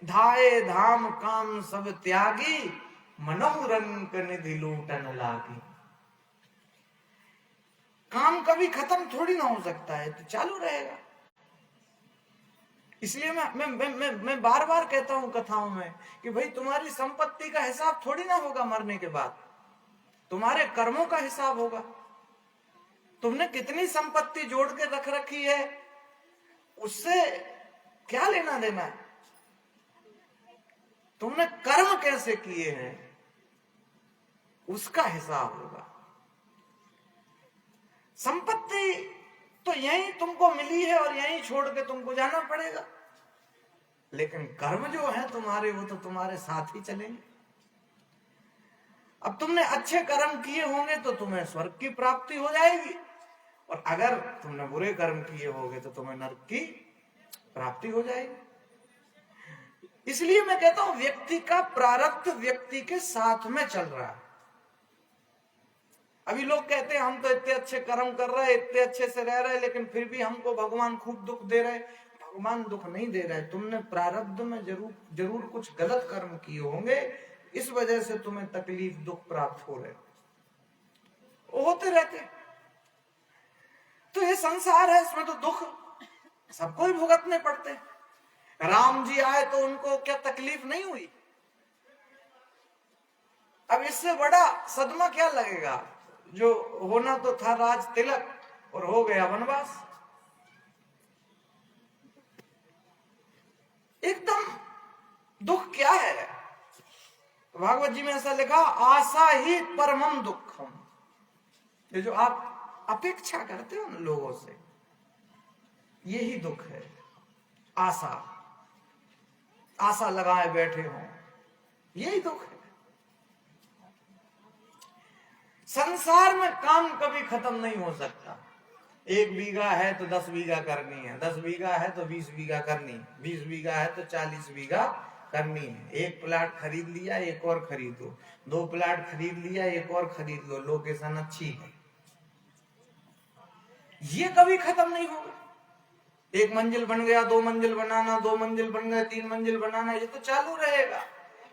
S1: धाये धाम काम सब त्यागी, मनोरंक निधि लूटन लागी। काम कभी खत्म थोड़ी ना हो सकता है, तो चालू रहेगा। इसलिए मैं बार बार कहता हूं कथाओं में कि भाई तुम्हारी संपत्ति का हिसाब थोड़ी ना होगा मरने के बाद, तुम्हारे कर्मों का हिसाब होगा। तुमने कितनी संपत्ति जोड़ के रख रखी है, उससे क्या लेना देना है? तुमने कर्म कैसे किए हैं उसका हिसाब होगा। संपत्ति तो यहीं तुमको मिली है और यहीं छोड़ के तुमको जाना पड़ेगा, लेकिन कर्म जो है तुम्हारे वो तो तुम्हारे साथ ही चलेंगे। अब तुमने अच्छे कर्म किए होंगे तो तुम्हें स्वर्ग की प्राप्ति हो जाएगी, और अगर तुमने बुरे कर्म किए होंगे तो तुम्हें नरक की प्राप्ति हो जाएगी। इसलिए मैं कहता हूं व्यक्ति का प्रारब्ध व्यक्ति के साथ में चल रहा है। अभी लोग कहते हैं हम तो इतने अच्छे कर्म कर रहे हैं, इतने अच्छे से रह रहे हैं, लेकिन फिर भी हमको भगवान खूब दुख दे रहे। भगवान दुख नहीं दे रहे, तुमने प्रारब्ध में जरूर कुछ गलत कर्म किए होंगे, इस वजह से तुम्हें तकलीफ दुख प्राप्त हो रहे, होते रहते। तो ये संसार है, इसमें तो दुख सबको ही भुगतने पड़ते। राम जी आए तो उनको क्या तकलीफ नहीं हुई? अब इससे बड़ा सदमा क्या लगेगा? जो होना तो था राज तिलक और हो गया वनवास। एकदम दुख क्या है? भागवत जी में ऐसा लिखा, आशा ही परमम दुखम। ये जो आप अपेक्षा करते हो ना लोगों से, यही दुख है। आशा, आशा लगाए बैठे हो, यही दुख है। संसार में काम कभी खत्म नहीं हो सकता। 1 बीघा है तो 10 बीघा करनी है, 10 बीघा है तो 20 बीघा करनी है, 20 बीघा है तो 40 बीघा करनी है। 1 प्लाट खरीद लिया, एक और खरीदो, 2 प्लाट खरीद लिया, एक और खरीद लो, लोकेशन अच्छी है। ये कभी खत्म नहीं होगा। 1 मंजिल बन गया, 2 मंजिल बनाना, 2 मंजिल बन गए, 3 मंजिल बनाना, ये तो चालू रहेगा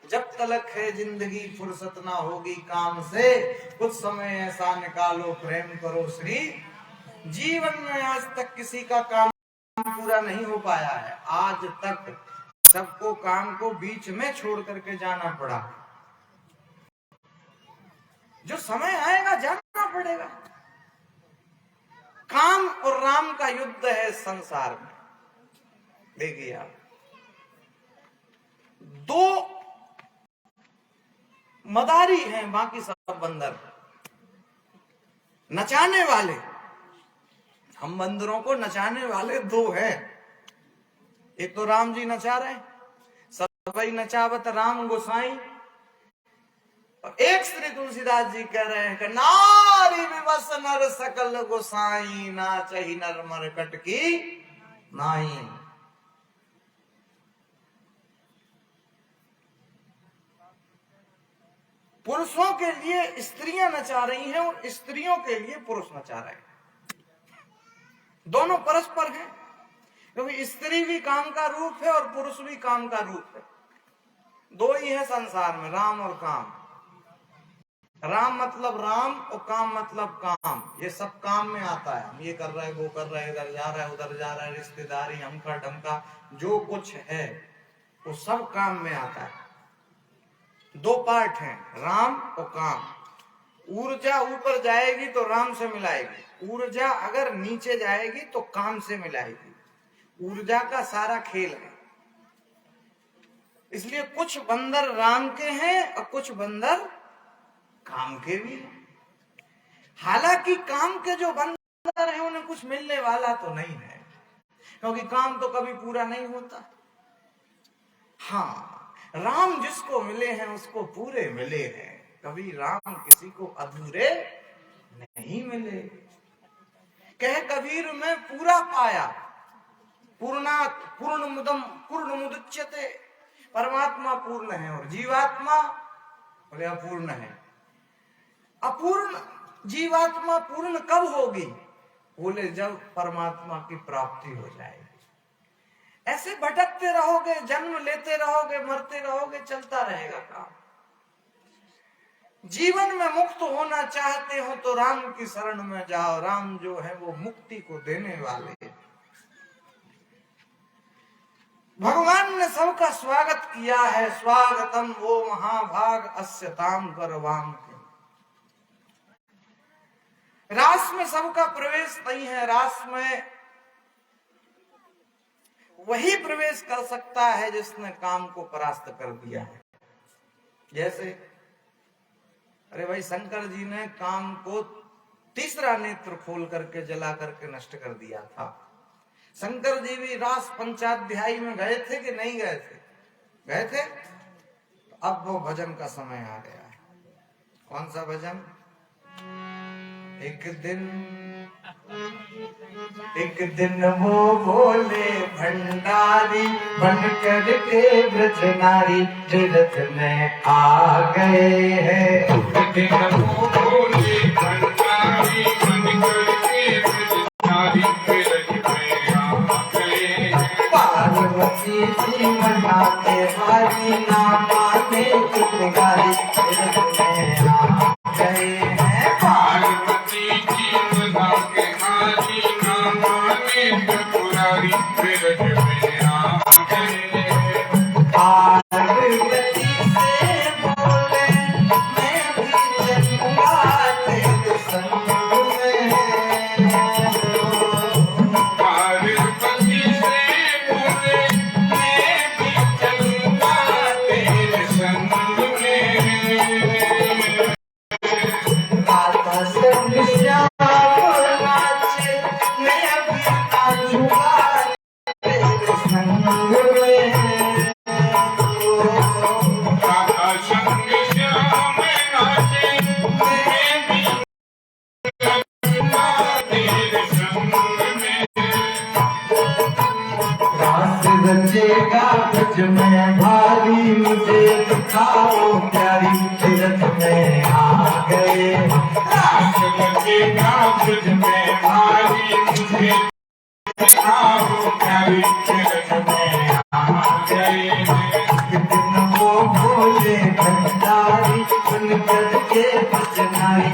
S1: जब तलक है जिंदगी। फुर्सत ना होगी काम से, कुछ समय ऐसा निकालो प्रेम करो श्री। जीवन में आज तक किसी का काम पूरा नहीं हो पाया है। आज तक सबको काम को बीच में छोड़ करके जाना पड़ा। जो समय आएगा जाना पड़ेगा। काम और राम का युद्ध है संसार में। देखिए आप, 2 मदारी हैं, बाकी सब बंदर नचाने वाले। हम बंदरों को नचाने वाले 2 हैं। एक तो राम जी नचा रहे, सबई नचावत राम गोसाई, और एक श्री तुलसीदास जी कह रहे हैं कि नारी विवश नर सकल गोसाई, नाचहि नर मरकट की नाई। पुरुषों के लिए स्त्रियां नचा रही हैं और स्त्रियों के लिए पुरुष नचा रहे हैं। दोनों परस्पर हैं, क्योंकि स्त्री भी काम का रूप है और पुरुष भी काम का रूप है। 2 ही है संसार में, राम और काम। राम मतलब राम और काम मतलब काम। ये सब काम में आता है। हम ये कर रहे हैं, वो कर रहे हैं, इधर जा रहा है, उधर जा रहा है, रिश्तेदारी, हमका ढमका, जो कुछ है वो सब काम में आता है। 2 पार्ट हैं, राम और काम। ऊर्जा ऊपर जाएगी तो राम से मिलाएगी, ऊर्जा अगर नीचे जाएगी तो काम से मिलाएगी। ऊर्जा का सारा खेल है। इसलिए कुछ बंदर राम के हैं और कुछ बंदर काम के भी हैं। हालांकि काम के जो बंदर हैं उन्हें कुछ मिलने वाला तो नहीं है, क्योंकि काम तो कभी पूरा नहीं होता। हाँ, राम जिसको मिले हैं उसको पूरे मिले हैं। कभी राम किसी को अधूरे नहीं मिले। कह कबीर में पूरा पाया, पूर्णात पूर्णमुदम पूर्णमुदच्यते। परमात्मा पूर्ण है और जीवात्मा बोले अपूर्ण है। अपूर्ण जीवात्मा पूर्ण कब होगी? बोले जब परमात्मा की प्राप्ति हो जाएगी। ऐसे भटकते रहोगे, जन्म लेते रहोगे, मरते रहोगे, चलता रहेगा काम। जीवन में मुक्त होना चाहते हो तो राम की शरण में जाओ। राम जो है वो मुक्ति को देने वाले। भगवान ने सबका स्वागत किया है। स्वागतम वो महाभाग अस्यताम करवाम के। रास में सबका प्रवेश नहीं है। रास में वही प्रवेश कर सकता है जिसने काम को परास्त कर दिया है। जैसे अरे भाई शंकर जी ने काम को तीसरा नेत्र खोल करके जला करके नष्ट कर दिया था। शंकर जी भी रास पंचाध्यायी में गए थे कि नहीं गए थे? गए थे। अब वो भजन का समय आ गया है। कौन सा भजन? एक दिन वो बोले भंडारी बन कर के ब्रज नारी तीर्थ में आ गए हैं। एक दिन वो बोले भंडारी बन कर के ब्रज नारी तीर्थ में आ गए हैं। पार्वती जी मना के हारी ना माने चितगारी तीर्थ में आ गए हैं। पार्वती जी मना के हारी ना माने त्रिपुरारी तीर्थ में आ गए हैं। पार्वती से बोले मैं भी चलूंगा तेरे संग में। पार्वती से बोले मैं भी चलूंगा तेरे संग में। राधा संग श्याम नाचे मैं भी नाचूंगा तेरे संग में। राधा संग श्याम नाचे मैं भी नाचूंगा तेरे संग में। रास रचेगा कुछ में भारी मुझे दिखाओ प्यारी तीर्थ में आ गए। रास रचेगा कुछ में भारी मुझे दिखाओ प्यारी तीर्थ में आ गए। एक दिन वो बोले भंडारी सुन कर के बचनाई